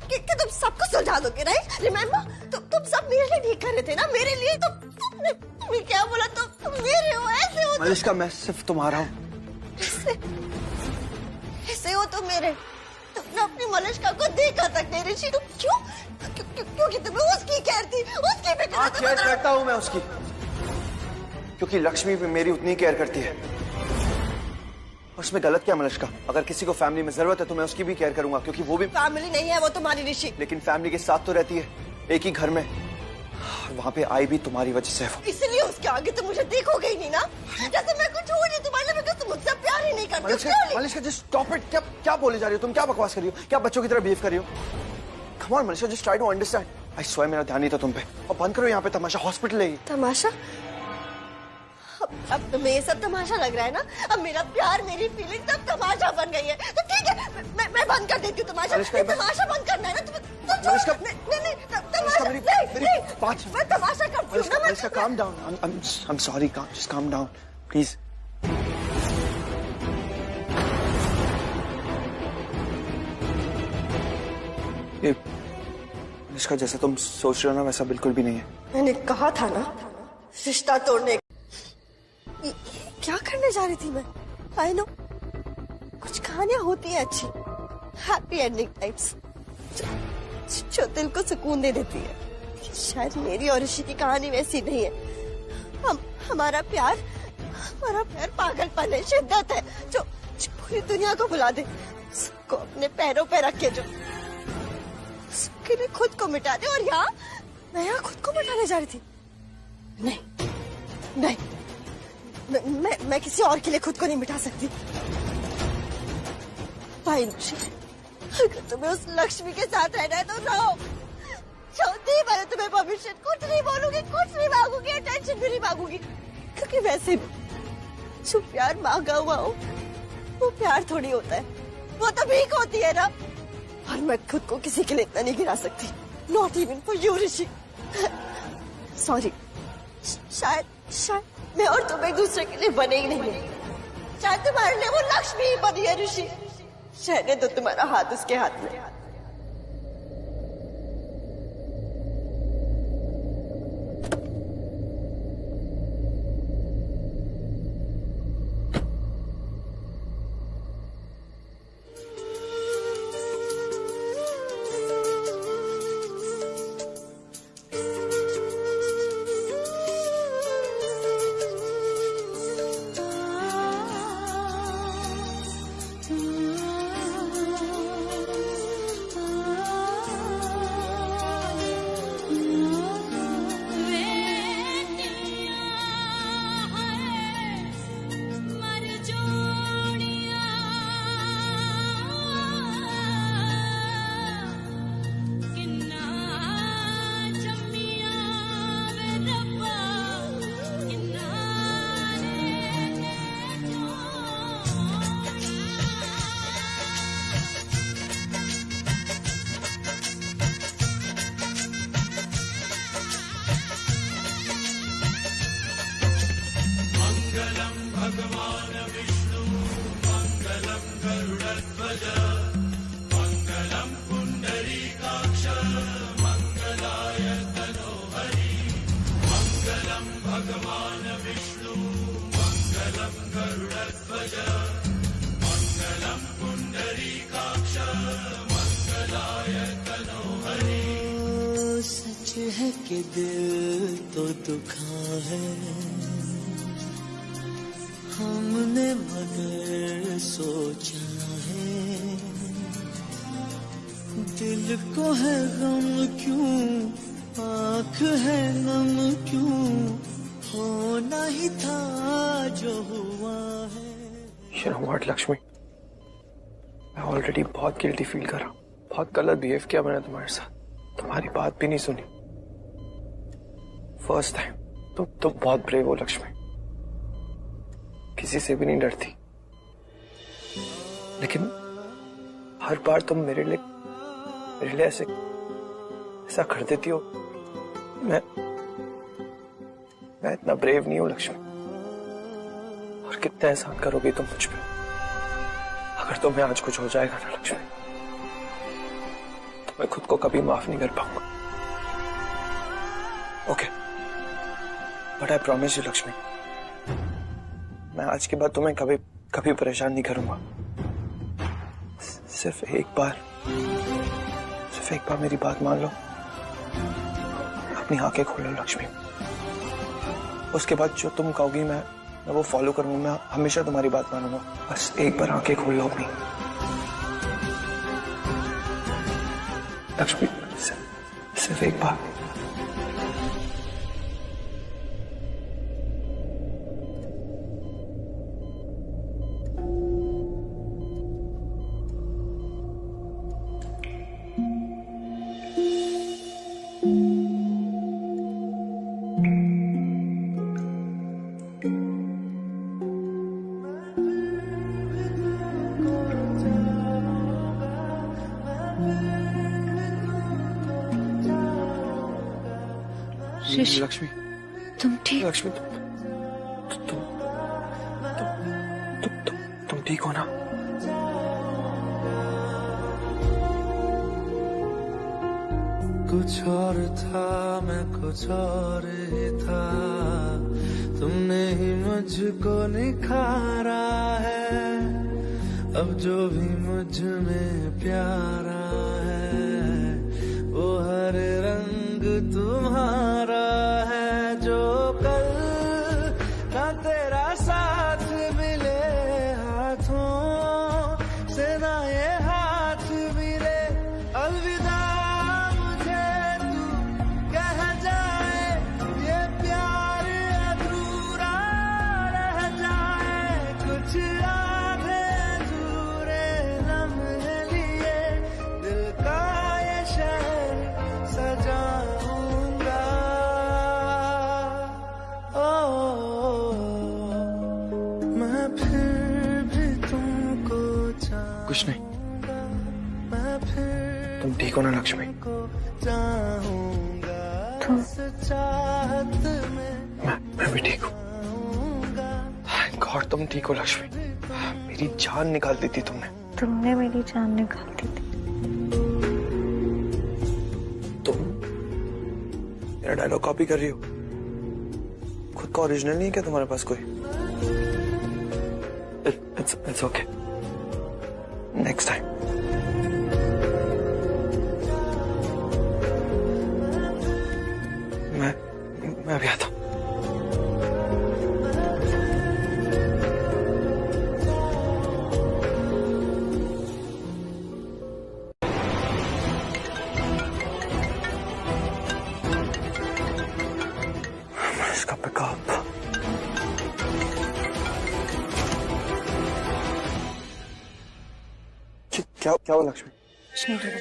कि तुम सबको सुलझा दोगे, राइट? रिमेम्बर, तुम सब मेरे लिए ठीक कर रहे थे ना, मेरे लिए। तुमने क्या बोला? तुम मेरे हो, ऐसे हो। मलिष्का, मैं सिर्फ तुम्हारा हूँ। ऐसे हो तुम मेरे। तुमने अपनी मलिष्का को देखा तक नहीं ऋषि। तुम क्योंकि तुम्हें उसकी केयर थी, उसकी फिक्र थी। केयर करता हूँ मैं उसकी, क्योंकि लक्ष्मी भी मेरी उतनी केयर करती है। उसमें गलत क्या मलिष्का? अगर किसी को फैमिली में जरूरत है तो मैं उसकी भी केयर करूंगा, क्योंकि वो भी फैमिली नहीं है वो तुम्हारी ऋषि। लेकिन फैमिली के साथ तो रहती है। एक ही घर में, वहां पे आई भी तुम्हारी वजह से। इसलिए उसके आगे तो मुझे देखोगे ही नहीं ना, जैसे मैं कुछ हूँ नहीं तुम्हारे लिए, तुम मुझसे प्यार ही नहीं करते। Malishka just stop it. क्या बोले जा रही हो तुम? क्या बकवास कर रही हो? क्या बच्चों की तरह बिहेव कर रही हो? Come on Malishka, just try to understand. I swear मेरा ध्यान नहीं था तुम पे। अब बंद करो यहाँ पे तमाशा, हॉस्पिटल है ये। तमाशा? अब तुम्हें ये सब तमाशा लग रहा है ना? अब मेरा प्यार, मेरी फीलिंग सब तमाशा बन गई है। तो ठीक है, मैं बंद कर देती हूँ तमाशा। तमाशा बंद करना है ना तुम्हें? मैं तमाशा करती हूँ ना। Malishka calm down. I'm sorry. Just calm down, please. ये मलिश्का जैसा तुम सोच रहे हो ना वैसा बिल्कुल भी नहीं है। मैंने कहा था ना रिश्ता तोड़ने। क्या करने जा रही थी मैं? आई नो कुछ कहानियां होती है अच्छी, हैप्पी एंडिंग टाइप्स, जो दिल को सुकून दे देती है। शायद मेरी और ऋषि की कहानी वैसी नहीं है। हमारा प्यार पागलपन है, शिद्दत है, जो पूरी दुनिया को भुला दे, सबको अपने पैरों पे रख के जो सबके लिए खुद को मिटा दे। और मैं यहाँ खुद को मिटाने जा रही थी? नहीं, मैं किसी और के लिए खुद को नहीं मिटा सकती। भाई अगर तुम्हें उस लक्ष्मी के साथ रहना है तो रहो। चौथी मैंने तुम्हें परमिशन, कुछ नहीं बोलूंगी, कुछ नहीं मांगूंगी, अटेंशन भी नहीं मांगूंगी, क्योंकि वैसे भी जो प्यार मांगा हुआ हो वो प्यार थोड़ी होता है, वो तो भीख होती है ना। और मैं खुद को किसी के लिए इतना नहीं गिरा सकती, not even for you Rishi. Sorry, शायद मैं और तुम एक दूसरे के लिए बने ही नहीं। शायद तुम्हारे लिए वो लक्ष्मी ही बनी है ऋषि। रहने दो तुम्हारा हाथ उसके हाथ में। सच है कि दिल तो दुखा है, हमने मगर सोचा है, दिल को है गम क्यों, आँख है नम क्यों, होना ही था जो हुआ है। You know what, लक्ष्मी, मैं ऑलरेडी बहुत गिल्टी फील कर रहा हूँ। बहुत गलत बिहेव किया मैंने तुम्हारे साथ, तुम्हारी बात भी नहीं सुनी। फर्स्ट टाइम तुम बहुत ब्रेव हो लक्ष्मी, किसी से भी नहीं डरती, लेकिन हर बार तुम मेरे लिए ऐसा कर देती हो। मैं इतना ब्रेव नहीं हूं लक्ष्मी। और कितना एहसान करोगी तुम मुझ पे अगर तुम्हें आज कुछ हो जाएगा ना लक्ष्मी, तो मैं खुद को कभी माफ नहीं कर पाऊंगा। Okay, but I promise you Lakshmi, मैं आज के बाद तुम्हें कभी परेशान नहीं करूंगा। सिर्फ एक बार मेरी बात मान लो, अपनी आंखें खोलो लक्ष्मी। उसके बाद जो तुम कहोगी मैं वो फॉलो करूंगा, मैं हमेशा तुम्हारी बात मानूंगा। बस एक बार आंखें खोल लो अपनी। लक्ष्मी सिर्फ एक बार। लक्ष्मी, तुम ठीक? लक्ष्मी, तुम ठीक हो ना? कुछ और था, मैं कुछ और ही था, तुमने ही मुझको निखारा है। अब जो भी मुझ में प्यारा है, वो हर रंग तुम्हारा है। जो कल ना तेरा साथ मिले हाथों से, ना ये हाथ मिले, अलविदा मुझे तू कह जाए, ये प्यार अधूरा रह जाए। कुछ आधे अधूरे लम्हे लिए दिल का ये शहर सजाऊंगा। मैं फिर भी तुमको कुछ नहीं। तुम ठीक हो ना लक्ष्मी? मैं भी ठीक हूँ। थैंक गॉड तुम ठीक हो लक्ष्मी। मेरी जान निकाल दी थी तुमने। तुमने मेरी जान निकाल दी थी। तुम मेरा डायलॉग कॉपी कर रही हो? खुद का ओरिजिनल नहीं है क्या तुम्हारे पास कोई? It's okay, next time. मैं भी आता हूँ। इसका पिकअप क्या हुआ लक्ष्मी? कुछ नहीं डरा।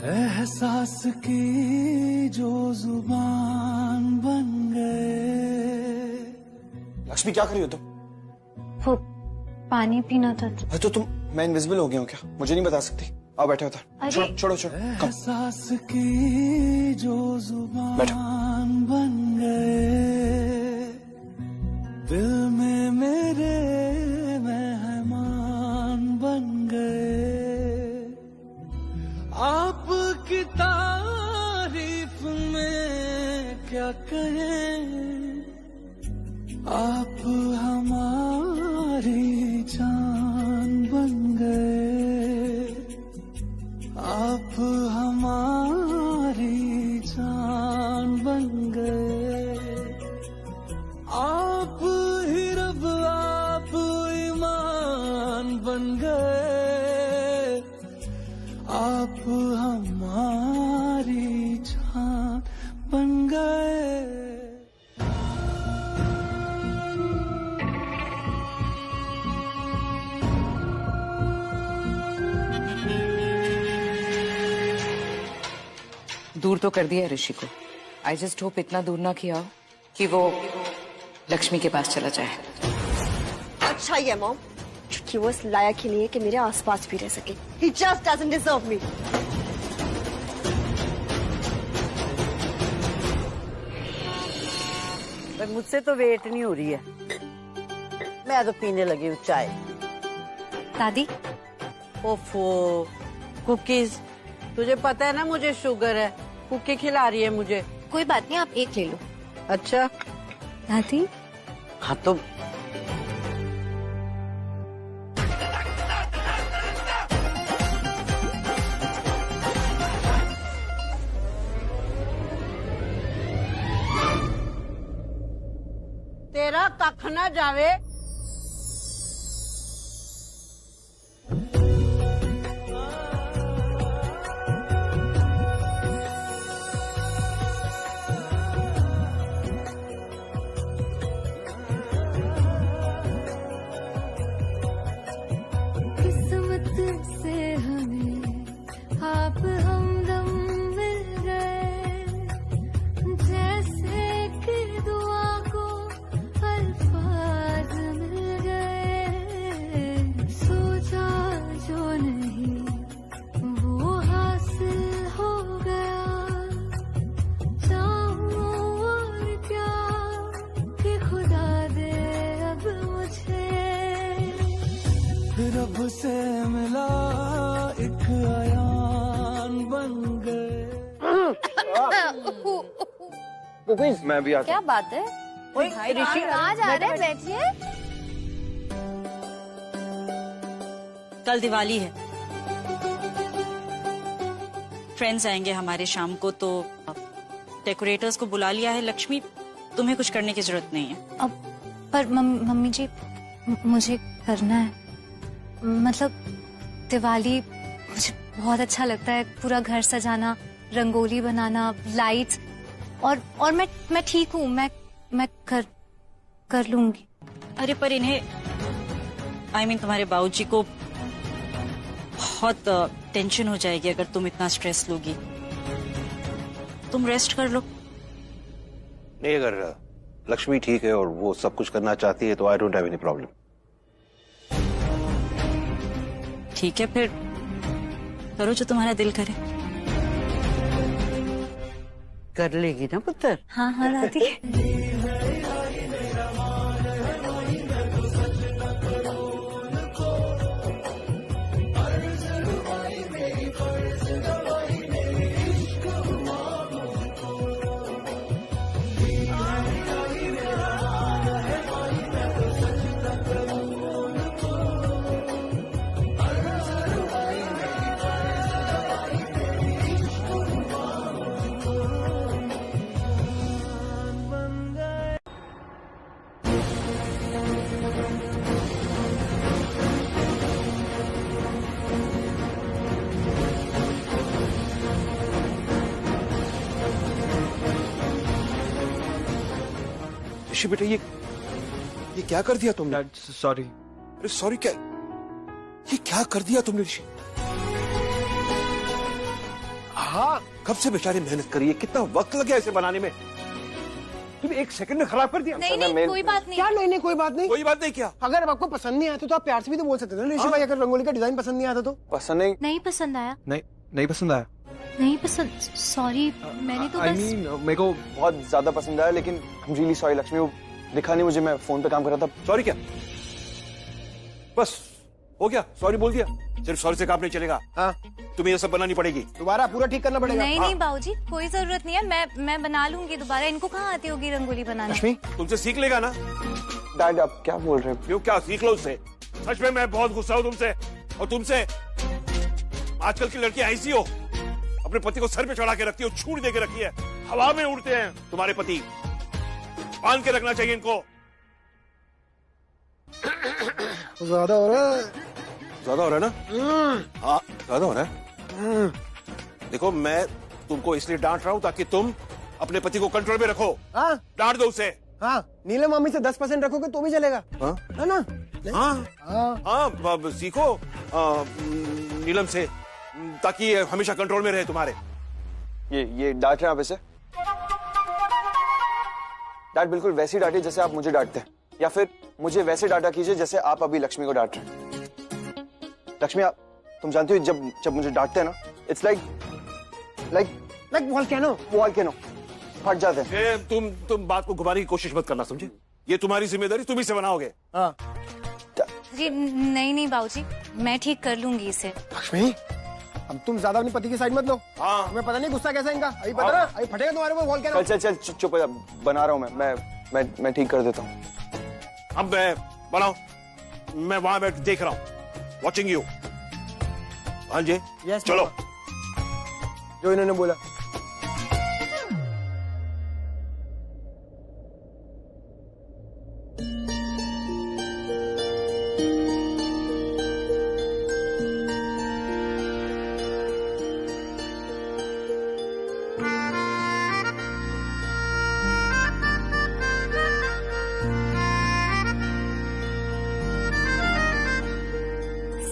एहसास की जो जुबान बन गए। लक्ष्मी क्या कर रही हो तुम? वो पानी पीना था। अरे तो तुम, मैं इनविजिबल हो गया हूँ क्या? मुझे नहीं बता सकती। आओ बैठे उधर। छोड़ो एहसास की जो जुबान बन गए, दिल में मेरे मेहमान बन गए। आपकी तारीफ में क्या कहें, आप हमारी जान बन गए। आप हमारी जान बन गए। आप ही रब, आप ईमान बन गए। आप हमारी जान बन गए। दूर तो कर दिया ऋषि को। आई जस्ट होप इतना दूर ना किया कि वो लक्ष्मी के पास चला जाए। अच्छा ही है मॉम, क्योंकि वो इस लायक ही नहीं है कि मेरे आसपास भी रह सके। He just doesn't deserve me. मुझसे तो वेट नहीं हो रही है, मैं तो पीने लगी हूँ चाय। दादी ओफो, कुकीज। तुझे पता है ना मुझे शुगर है, कुकी खिला रही है मुझे। कोई बात नहीं, आप एक ले लो। अच्छा दादी। हाँ तो तेरा कख ना जावे। किस्मत से हमें आप हमदम मिल गए, जैसे कि दुआ को अल्फाज मिल गए। सोचा जो नहीं वो हासिल हो गया, चाहूं और क्या कि खुदा दे अब मुझे। रब से मिला एक आयान बन गए। मैं भी आता क्या बात है? भाई ऋषि कहाँ जा रहे हैं? बैठिए। कल दिवाली है, फ्रेंड्स आएंगे हमारे शाम को, तो डेकोरेटर्स को बुला लिया है। लक्ष्मी, तुम्हें कुछ करने की जरूरत नहीं है। अब पर मम्मी जी मुझे करना है, मतलब दिवाली मुझे बहुत अच्छा लगता है, पूरा घर सजाना, रंगोली बनाना, लाइट्स, और मैं ठीक हूँ, मैं कर लूंगी। अरे पर इन्हें तुम्हारे बाबूजी को बहुत टेंशन हो जाएगी अगर तुम इतना स्ट्रेस लोगी। तुम रेस्ट कर लो। नहीं, अगर लक्ष्मी ठीक है और वो सब कुछ करना चाहती है तो I don't have any problem. ठीक है, फिर करो जो तुम्हारा दिल करे। कर लेगी ना पुत्र? हाँ हाँ दादी। ऋषि बेटा, ये क्या कर दिया तुमने? सॉरी। अरे सॉरी क्या? ये क्या कर दिया तुमने ऋषि? हाँ, कब से बेचारे मेहनत करी है, कितना वक्त लगा इसे बनाने में, तुम एक सेकंड में खराब कर दिया। नहीं, कोई बात नहीं। क्या नहीं, कोई बात नहीं। कोई बात नहीं क्या? अगर आपको पसंद नहीं आया तो आप प्यार से भी तो बोल सकते थे ना ऋषि भाई, अगर रंगोली का डिजाइन पसंद नहीं आता तो। पसंद नहीं पसंद आया। नहीं पसंद आया। नहीं पसंद, सॉरी, मैंने तो बस मेरे को बहुत ज्यादा पसंद आया, लेकिन I am really sorry Lakshmi, वो दिखा नहीं मुझे, मैं फोन पे काम कर रहा था। सॉरी क्या? बस हो गया, सॉरी बोल दिया, सिर्फ सॉरी से काम नहीं चलेगा। हाँ, तुम्हें ये सब बनानी पड़ेगी, दोबारा पूरा ठीक करना पड़ेगा। नहीं बाबूजी, कोई जरूरत नहीं है, मैं बना लूंगी दोबारा। इनको कहाँ आती होगी रंगोली बनाना? लक्ष्मी, तुमसे सीख लेगा ना। डैड आप क्या बोल रहे हैं? क्यों, क्या सीख लो उससे? सच में मैं बहुत गुस्सा हूँ तुमसे, और तुमसे आजकल की लड़कियां ऐसी हो, अपने पति को सर पे चढ़ा के रखती हो, छूट दे के रखी है, हवा में उड़ते हैं तुम्हारे पति, बांध के रखना चाहिए इनको। ज्यादा हो रहा है। ज्यादा हो रहा है ना? हाँ, ज्यादा हो रहा है। देखो, मैं तुमको इसलिए डांट रहा हूँ ताकि तुम अपने पति को कंट्रोल में रखो। हाँ, डांट दो उसे। हाँ, नीलम मामी से 10% रखोगे तो भी चलेगा। हाँ? है ना? हाँ हाँ, सीखो नीलम से, ताकि हमेशा कंट्रोल में रहे तुम्हारे। ये डांट रहे हैं आप इसे? डैड बिल्कुल वैसे ही डांटिए जैसे आप मुझे डांटते हैं, या फिर मुझे वैसे डांटा कीजिए जैसे आप अभी लक्ष्मी को डांट रहे हैं। लक्ष्मी, आप तुम जानती हो जब मुझे डांटते हैं ना, इट्स लाइक वॉल्केनो फट जाते हैं। तुम बात को घुमाने की कोशिश मत करना, समझे? ये तुम्हारी जिम्मेदारी, तुम ही से बनाओगे। हाँ। जी नहीं बाबूजी, मैं ठीक कर लूंगी इसे। लक्ष्मी, अब तुम ज्यादा अपनी पति की साइड मत लो। हाँ। तुम्हें पता नहीं गुस्सा कैसा इनका, अभी पता ना, अभी फटेगा तुम्हारे को वॉल्केनो। चल चुप हो जा, बना रहा हूँ मैं ठीक कर देता हूँ। अब मैं बनाओ, मैं वहां बैठ देख रहा हूँ, वॉचिंग यू। हाँ जी, चलो जो इन्होंने बोला।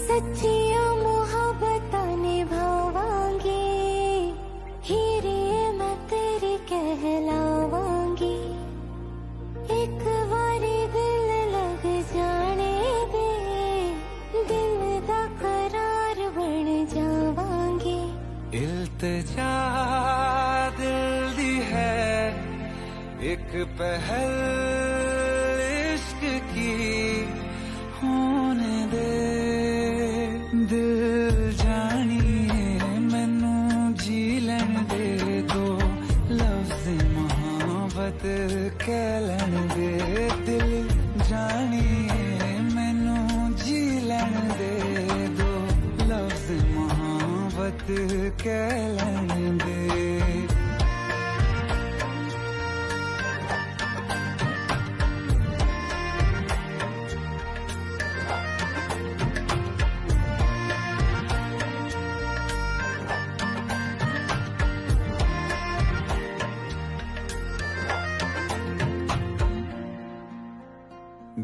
सच्चिया मोहब्बत निभावांगी, हीरे मैं तेरी कहलावांगी। एक बारी दिल लग जाने दे, दिल दा करार बन जावांगी। इल्तिजा दिल दी है एक पहल इश्क की, होने दे दिल जानिए मैनू जी लैन दे दो, लफ्ज़ मोहब्बत कह लैन दे। दिल जानिए मैनू जी लैन दे दो, लफ्ज़ मोहब्बत कह लैन दे।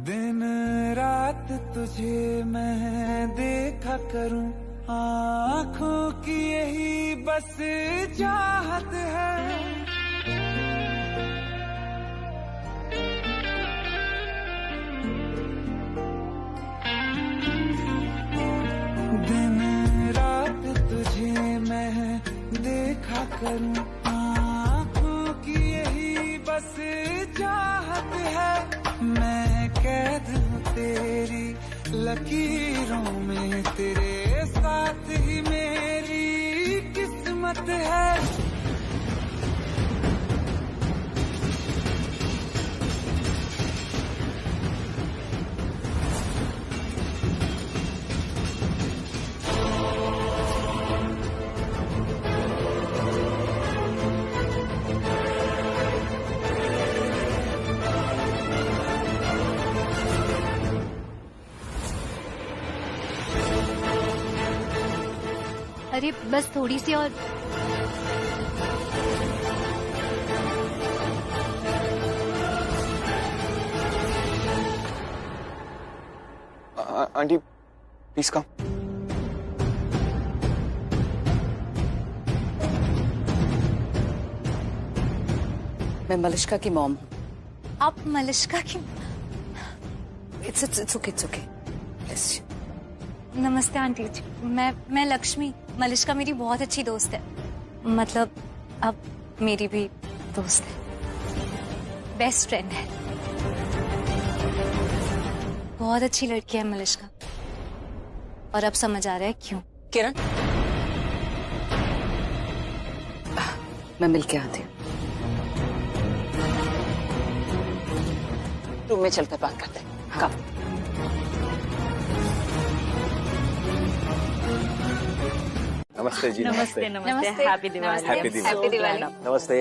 दिन रात तुझे मैं देखा करूं, आँखों की यही बस चाहत है। दिन रात तुझे मैं देखा करूं, आँखों की यही बस चाहत है। मैं कैद हूँ तेरी लकीरों में, तेरे साथ ही मेरी किस्मत है। अरे बस थोड़ी सी और। Aunty please come. मैं मलिश्का की मॉम हूँ। आप मलिश्का की? It's okay. नमस्ते आंटी जी, मैं लक्ष्मी। मलिश्का मेरी बहुत अच्छी दोस्त है, मतलब अब मेरी भी दोस्त है, बेस्ट फ्रेंड है। बहुत अच्छी लड़की है मलिश्का, और अब समझ आ रहा है क्यों। किरण, मैं मिलके आती हूँ। रूम में चलकर बात करते हैं। हाँ। नमस्ते जी। नमस्ते। हैप्पी दिवाली। हैप्पी दिवाली। नमस्ते।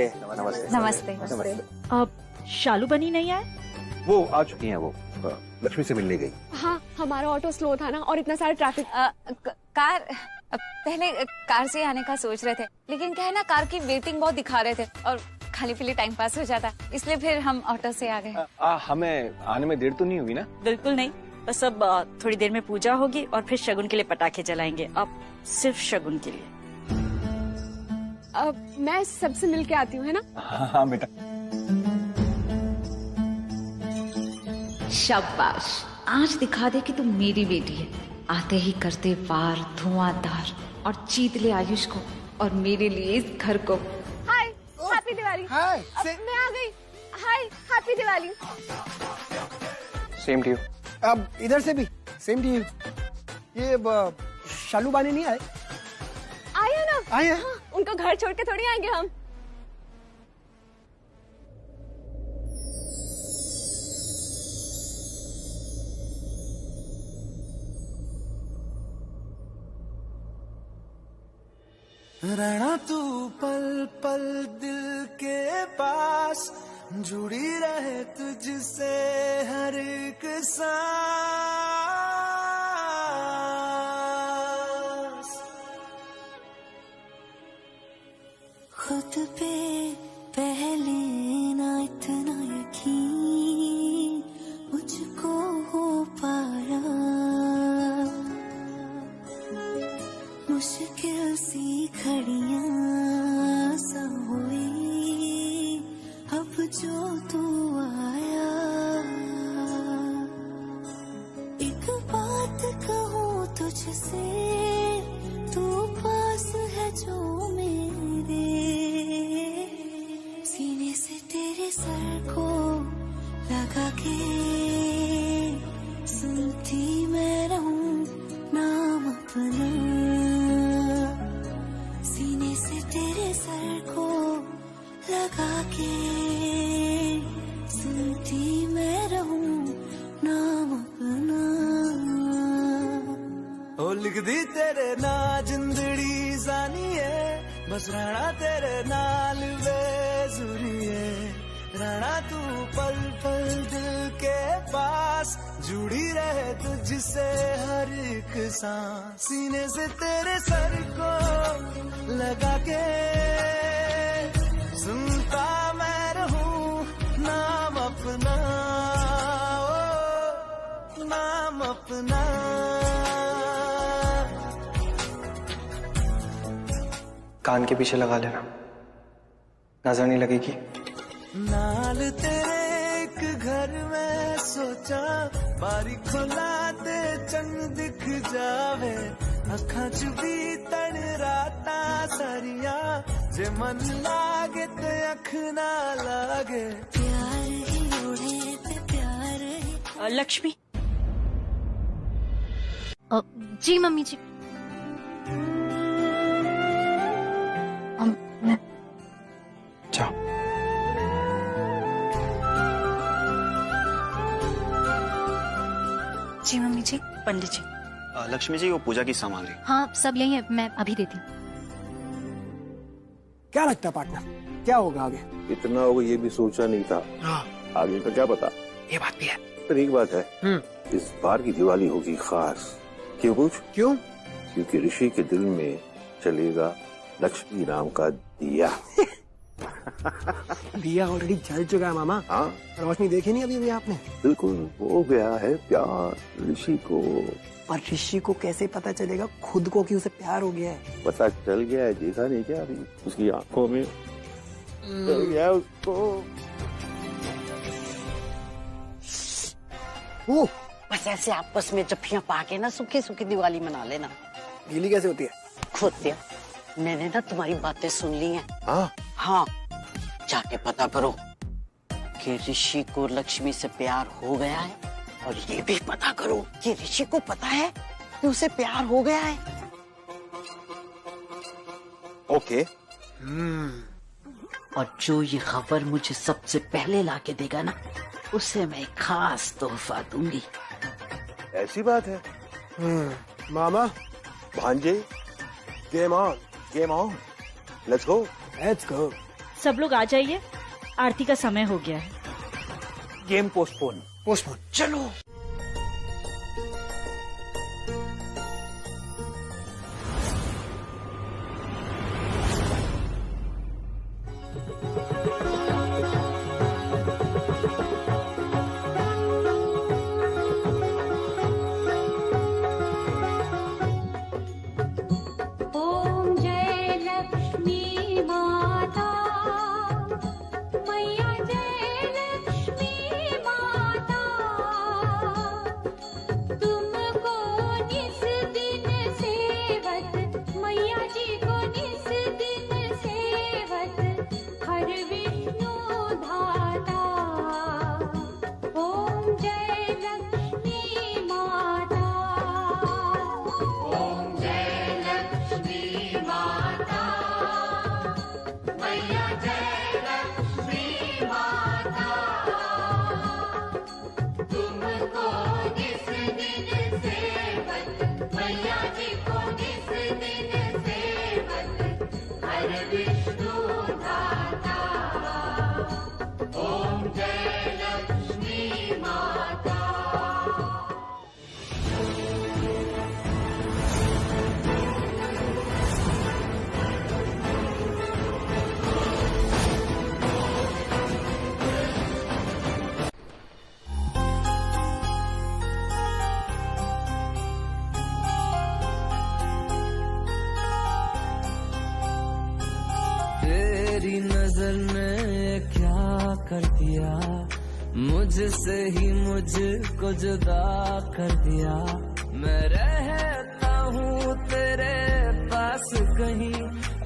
नमस्ते। अब शालू बनी नहीं आए? वो आ चुकी हैं, वो लक्ष्मी से मिलने गई। हाँ, हमारा ऑटो स्लो था ना, और इतना सारा ट्रैफिक। कार पहले कार से आने का सोच रहे थे, लेकिन क्या है ना, कार की वेटिंग बहुत दिखा रहे थे और खाली पीली टाइम पास हो जाता, इसलिए फिर हम ऑटो से आ गए। हमें आने में देर तो नहीं हुई ना? बिल्कुल नहीं, बस अब थोड़ी देर में पूजा होगी और फिर शगुन के लिए पटाखे जलाएंगे। अब सिर्फ शगुन के लिए। अब मैं सबसे मिलके आती हूँ, है ना? हाँ बेटा। शाबाश, आज दिखा दे कि तुम मेरी बेटी है। आते ही करते वार धुआंधार और जीत ले आयुष को और मेरे लिए इस घर को। हाय, हैप्पी दिवाली। हाय, मैं आ गई। Hi, happy Diwali. Same to you. अब इधर से भी सेम टू यू। ये शालू बानी नहीं आए? आए हैं ना? आए हैं। हाँ, उनको घर छोड़ के थोड़ी आएंगे हम। रहना तू पल पल दिल के पास, जुड़ी रहे तुझसे हर हर एक सांस। खुद पे पहले ना इतना यकीन मुझको हो पाया, मुश्किल सी घड़ियां सा हुई अब जो तू आया। एक बात कहूँ तुझसे, तू पास है जो मेरे, सीने से तेरे सर को लगा के सुनती मैं रहूं नाम अपना, सीने से तेरे सर को लगा के सुनती मैं रहूं नाम अपना। ओ लिख दी तेरे ना जिंदड़ी जानी है, बस रहना तेरे नाल बेजुरी है, रहना तू पल पल दिल के पास, जुड़ी रहे तुझसे हर एक सांस, सीने से तेरे सर को लगा के सुनता मैं रहूं नाम अपना, ओ नाम अपना। कान के पीछे लगा लेना, नजर नहीं लगेगी। नाल तेरे एक घर में सोचा, बारी खोला ते चंग दिख जावे, अखां च भी तड़ राता सारिया, जे मन लागे ते अख ना लागे, प्यार ही उड़े ते प्यार ही। लक्ष्मी। जी मम्मी जी। जाओ। जी मम्मी जी। पंडित जी। लक्ष्मी जी वो पूजा की सामग्री। हाँ सब यही है, मैं अभी देती हूँ। क्या लगता है पार्टनर, क्या होगा आगे? इतना होगा ये भी सोचा नहीं था। हाँ। आगे का क्या पता। ये बात भी है। पर एक बात है, इस बार की दिवाली होगी खास। क्यों पूछ? क्यों? क्योंकि ऋषि के दिल में चलेगा लक्ष्मी नाम का दिया। दिया ऑलरेडी जल चुका है मामा। हाँ। रोशनी देखी नहीं अभी आपने? बिल्कुल हो गया है प्यार ऋषि को। पर ऋषि को कैसे पता चलेगा खुद को कि उसे प्यार हो गया है? पता चल गया है, देखा नहीं क्या अभी उसकी आंखों में चल गया है उसको। बस ऐसे आपस में जफ्फियां पाके ना सूखी सूखी दिवाली मना लेना। गीली कैसे होती है? खुद दिया, मैंने ना तुम्हारी बातें सुन ली हैं। हाँ, जाके पता करो कि ऋषि को लक्ष्मी से प्यार हो गया है, और ये भी पता करो कि ऋषि को पता है कि उसे प्यार हो गया है। ओके। और जो ये खबर मुझे सबसे पहले लाके देगा ना, उसे मैं एक खास तोहफा दूंगी। ऐसी बात है। मामा। भांजे, game on, game on, let's go, let's go. सब लोग आ जाइए, आरती का समय हो गया है। Game postpone. पोस्टपोन। चलो। तुझसे ही मुझको जुदा कर दिया। मैं रहता हूँ तेरे पास कहीं,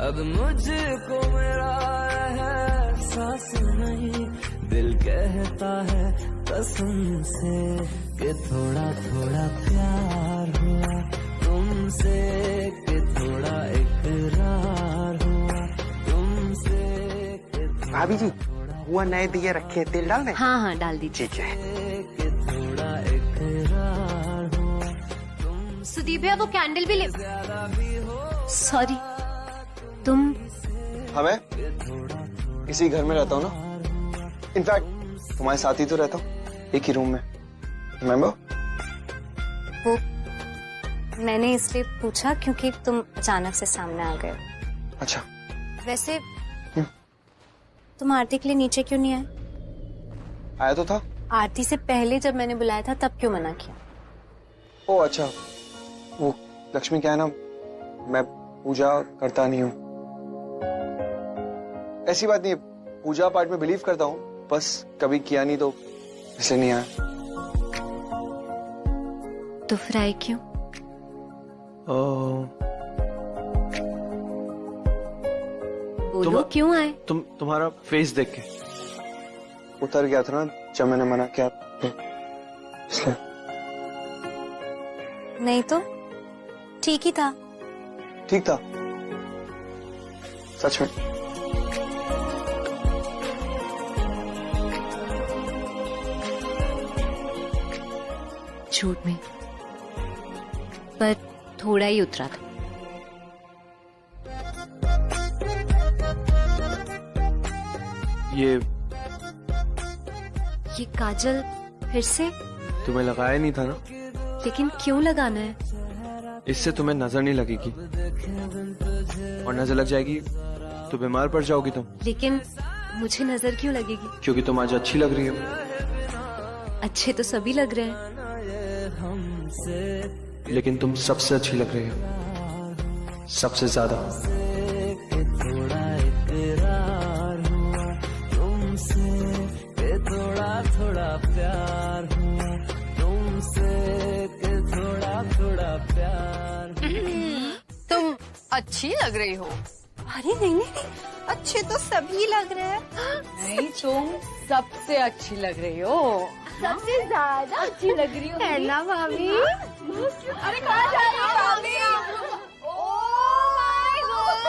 अब मुझको मेरा एहसास नहीं। दिल कहता है कसम से कि थोड़ा थोड़ा प्यार हुआ तुमसे, कि थोड़ा इकरार हुआ तुमसे। भाभी जी, वो नए दिए रखे, तेल डालने? हाँ हाँ डाल दीजिए। ठीक है। सुदीप भैया वो कैंडल भी ले। सॉरी, तुम? हाँ मैं इसी घर में रहता हूँ ना, इनफैक्ट तुम्हारे साथ ही तो रहता हूँ, एक ही रूम में। रिमेम्बर? वो मैंने इसलिए पूछा क्योंकि तुम अचानक से सामने आ गए। अच्छा। वैसे तुम आरती के लिए नीचे क्यों नहीं आए? आया तो था। आरती से पहले जब मैंने बुलाया था तब क्यों मना किया? ओ अच्छा, वो लक्ष्मी क्या है ना, मैं पूजा करता नहीं हूँ। ऐसी बात नहीं है, पूजा पाठ में बिलीव करता हूँ, बस कभी किया नहीं तो इसलिए नहीं आया। तो फिर आए क्यों? बोलो क्यों आए? तुम्हारा फेस देख के उतर गया था ना जब मैंने मना किया, इसलिए। नहीं तो ठीक ही था। ठीक था सच में। झूठ में, पर थोड़ा ही उतरा था। ये काजल फिर से? तुम्हें लगाया नहीं था ना? लेकिन क्यों लगाना है? इससे तुम्हें नजर नहीं लगेगी, और नजर लग जाएगी तो बीमार पड़ जाओगी तुम। लेकिन मुझे नजर क्यों लगेगी? क्योंकि तुम आज अच्छी लग रही हो। अच्छे तो सभी लग रहे हैं, लेकिन तुम सबसे अच्छी लग रही हो, सबसे ज्यादा। थोड़ा थोड़ा प्यार हुआ तुमसे, के थोड़ा थोड़ा प्यार। तुम अच्छी लग रही हो। अरे नहीं नहीं, अच्छे तो सभी लग रहे हैं। नहीं, तुम सबसे अच्छी लग रही हो। सबसे ज्यादा अच्छी लग रही हो है ना भाभी? अरे कहाँ जा रही हो भाभी? Oh my God!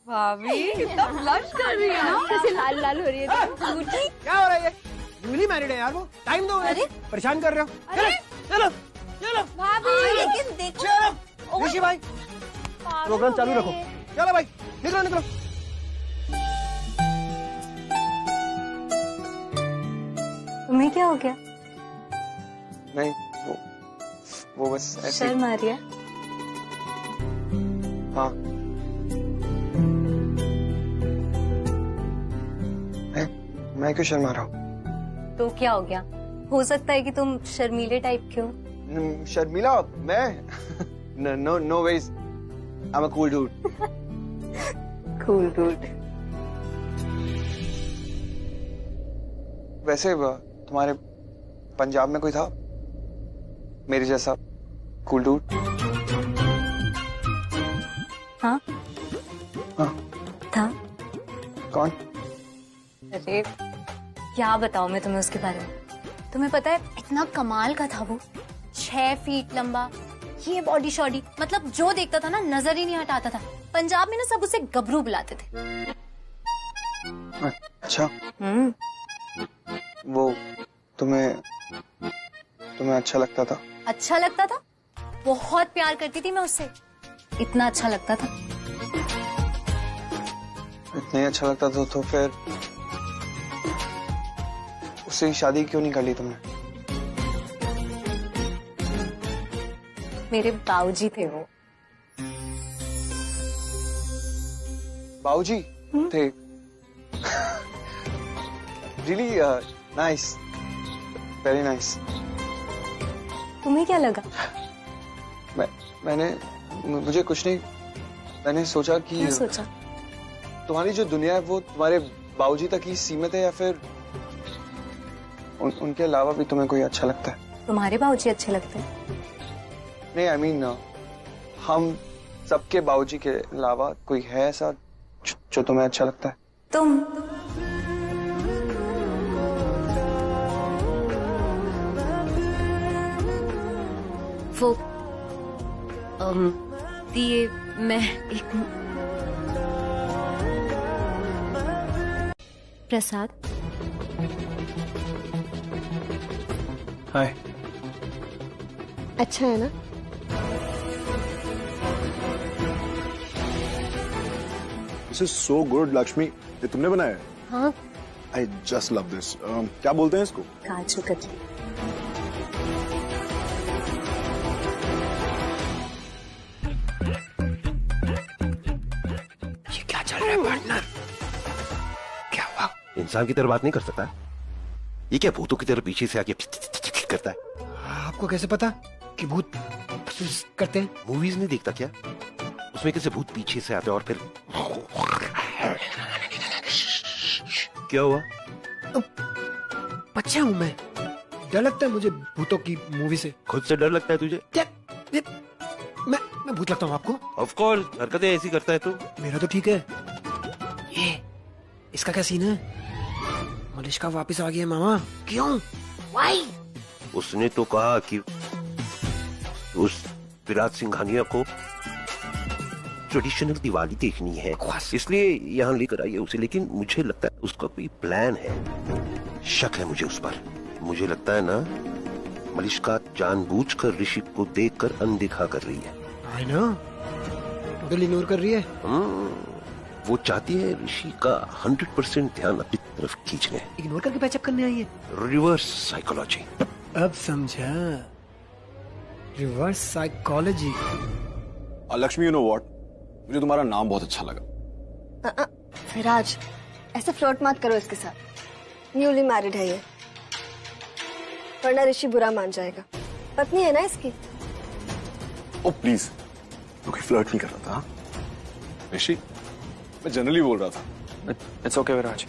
भाभी कितना ब्लश कर रही है ना, कैसे लाल लाल हो रही है। क्या हो रहा है? न्यूली मैरिड है यार वो, टाइम दो। अरे परेशान कर रहे हो। चलो चलो चलो भाभी, लेकिन देखो। चलो ऋषि भाई, प्रोग्राम चालू रखो। चलो भाई, निकलो निकलो। तुम्हें क्या हो गया? नहीं, वो बस ऐसे। शर्म आ रही है? हाँ, मैं क्यों शर्मा रहा हूँ? तो क्या हो गया? हो सकता है कि तुम शर्मीले टाइप के हो। शर्मीला? मैं? No ways, I am a cool dude. Cool dude. वैसे तुम्हारे पंजाब में कोई था मेरे जैसा कूल डूड? हाँ हाँ था। कौन? अरे क्या बताऊं मैं तुम्हें उसके बारे में। तुम्हें पता है इतना कमाल का था वो, 6 फीट लंबा, ये बॉडी शॉडी, मतलब जो देखता था ना नजर ही नहीं हटाता था। पंजाब में ना सब उसे गबरू बुलाते थे। अच्छा। वो तुम्हें अच्छा लगता था? अच्छा लगता था, बहुत प्यार करती थी मैं उससे, इतना अच्छा लगता था। इतना ही अच्छा लगता था तो फिर उससे शादी क्यों नहीं कर ली तुमने? मेरे बाऊजी थे वो। बाऊजी थे? Really nice, very nice. तुम्हें क्या लगा? मुझे कुछ नहीं, मैंने सोचा कि क्या सोचा? तुम्हारी जो दुनिया है वो तुम्हारे बाऊजी तक ही सीमित है, या फिर उनके अलावा भी तुम्हें कोई अच्छा लगता है? तुम्हारे बाऊजी अच्छे लगते हैं? नहीं, आई मीन हम सबके बाऊजी के अलावा कोई है ऐसा जो तुम्हें अच्छा लगता है? तुम। वो दिए मैं एक प्रसाद। हाय। अच्छा है ना? This is so good, Lakshmi. ये तुमने बनाया है? हाँ। I just love this. क्या बोलते हैं इसको? काजू कतली। ये क्या चल रहा है पार्टनर? क्या हुआ? इंसान की तरह बात नहीं कर सकता? ये क्या भूतों की तरह पीछे से आके करता है? आपको कैसे पता कि भूत करते हैं? मूवीज नहीं देखता क्या? उसमें कैसे भूत पीछे से आते हैं और फिर क्या हुआ? बच्चा हूं मैं, डर लगता है मुझे भूतों की मूवी से। खुद से डर लगता है तुझे? क्या? मैं भूत लगता हूँ आपको? ऑफ कोर्स, हरकतें ऐसी करता है तू। मेरा तो ठीक है। ये इसका क्या सीन है? मलिश्का वापस आ गया मामा। क्यों? Why? उसने तो कहा कि उस विराट सिंघानिया को ट्रेडिशनल दिवाली देखनी है, इसलिए यहाँ लेकर आई है उसे। लेकिन मुझे लगता है उसका कोई प्लान है। शक है मुझे उस पर। मुझे लगता है ना, मलिश्का जानबूझकर ऋषि को देखकर अनदेखा कर रही है। I know, टोटली इग्नोर कर रही है। वो चाहती है ऋषि का 100% ध्यान अपनी तरफ खींचने। इग्नोर करके पैचअप करने आई है। Reverse psychology. अब समझा, reverse psychology. Lakshmi, you know what, मुझे तुम्हारा नाम बहुत अच्छा लगा। फिराज, ऐसे फ्लर्ट मत करो इसके साथ। न्यूली मैरिड है ये, वरना ऋषि बुरा मान जाएगा। पत्नी है ना इसकी। ओ प्लीज, तो कोई फ्लर्ट नहीं कर रहा था ऋषि, मैं जनरली बोल रहा था। इट्स ओके विराज।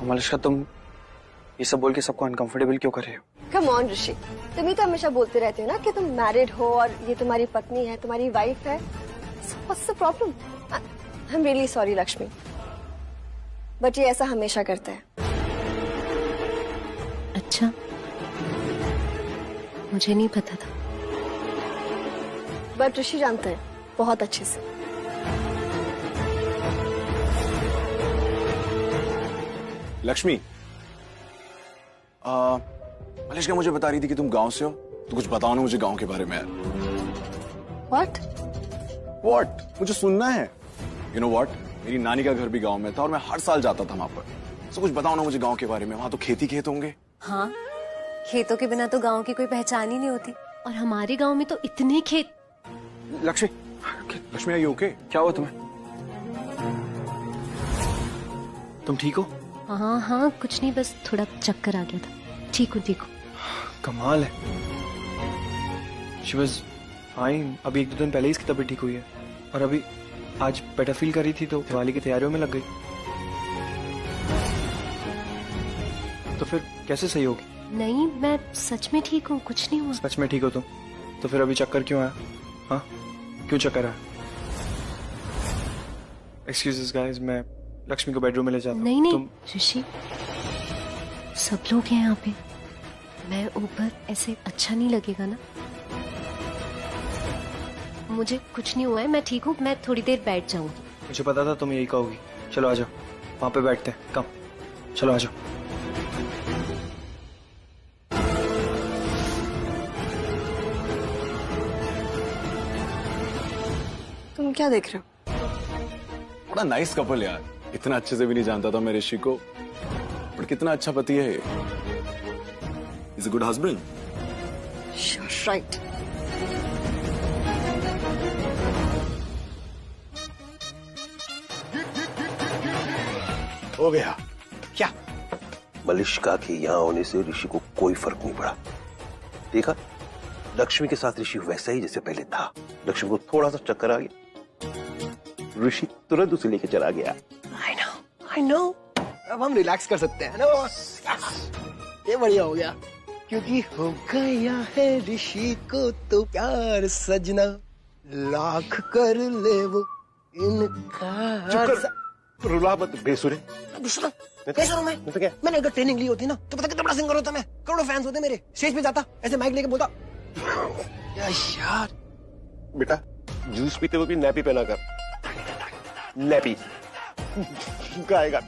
मलिश्का, तुम ये सब बोल के सबको अनकंफर्टेबल क्यों कर रहे हो? कम ऑन ऋषि, तुम ही तो हमेशा बोलते रहते हो ना कि तुम मैरिड हो और ये तुम्हारी पत्नी है, तुम्हारी वाइफ है। What's the problem? I'm really sorry Lakshmi, but ये ऐसा हमेशा करता है। अच्छा, मुझे नहीं पता था। बट ऋषि जानता है बहुत अच्छे से। लक्ष्मी, मलिश्का मुझे बता रही थी कि तुम गांव से हो, तो कुछ बताओ ना मुझे गांव के बारे में। What? What? मुझे सुनना है। You know what? मेरी नानी का घर भी गांव में था और मैं हर साल जाता था वहां पर। तो कुछ बताओ ना मुझे गांव के बारे में। वहां तो खेती खेत होंगे। हाँ, खेतों के बिना तो गांव की कोई पहचान ही नहीं होती। और हमारे गांव में तो इतने खेत। Lakshmi, Lakshmi, are you okay? क्या हुआ तुम्हें? तुम ठीक हो? हाँ हाँ, कुछ नहीं, बस थोड़ा चक्कर आ गया था। ठीक हूँ, ठीक हूँ। कमाल है। She was fine। अभी 1-2 दिन पहले ही इसकी तबीयत ठीक हुई है और अभी आज बेटर फील कर रही थी तो दिवाली की तैयारियों में लग गई। तो फिर कैसे सही होगी? नहीं, मैं सच में ठीक हूँ, कुछ नहीं हुआ। सच में ठीक हो तुम? तो फिर अभी चक्कर क्यों आया? हाँ, क्यों चक्कर आया? एक्सक्यूजेस गाइस, मैं लक्ष्मी को बेडरूम में ले जाता हूँ। नहीं नहीं ऋषि, सब लोग हैं यहाँ पे। मैं ऊपर ऐसे अच्छा नहीं लगेगा ना। मुझे कुछ नहीं हुआ है, मैं ठीक हूँ। मैं थोड़ी देर बैठ जाऊंगी। मुझे पता था तुम यही कहोगी। चलो आ जाओ, वहां पे बैठते हैं। कम, चलो आ जाओ। तुम क्या देख रहे हो? बड़ा नाइस कपल यार। इतना अच्छे से भी नहीं जानता था मैं ऋषि को, पर कितना अच्छा पति है। Is a good husband. Sure, right. हो गया। क्या? मलिष्का के यहाँ होने से ऋषि को कोई फर्क नहीं पड़ा। देखा, लक्ष्मी के साथ ऋषि वैसा ही जैसे पहले था। लक्ष्मी को थोड़ा सा चक्कर आ गया, ऋषि तुरंत उसे लेके चला गया। I know। अब हम रिलैक्स कर सकते हैं ना बॉस। ये बढ़िया हो गया, क्योंकि हो गया है ऋषि को तो प्यार सजना, लाख कर ले वो इनकार। रुला मत बेसुरे। कैसा मैं? तो क्या? मैंने अगर ट्रेनिंग ली होती ना तो पता कितना बड़ा सिंगर होता मैं, करोड़ों फैंस होते मेरे, स्टेज पे जाता ऐसे माइक लेके बोलता। यार बेटा, जूस पीते हुए भी नैपी पहना कर। नैपी गाएगा।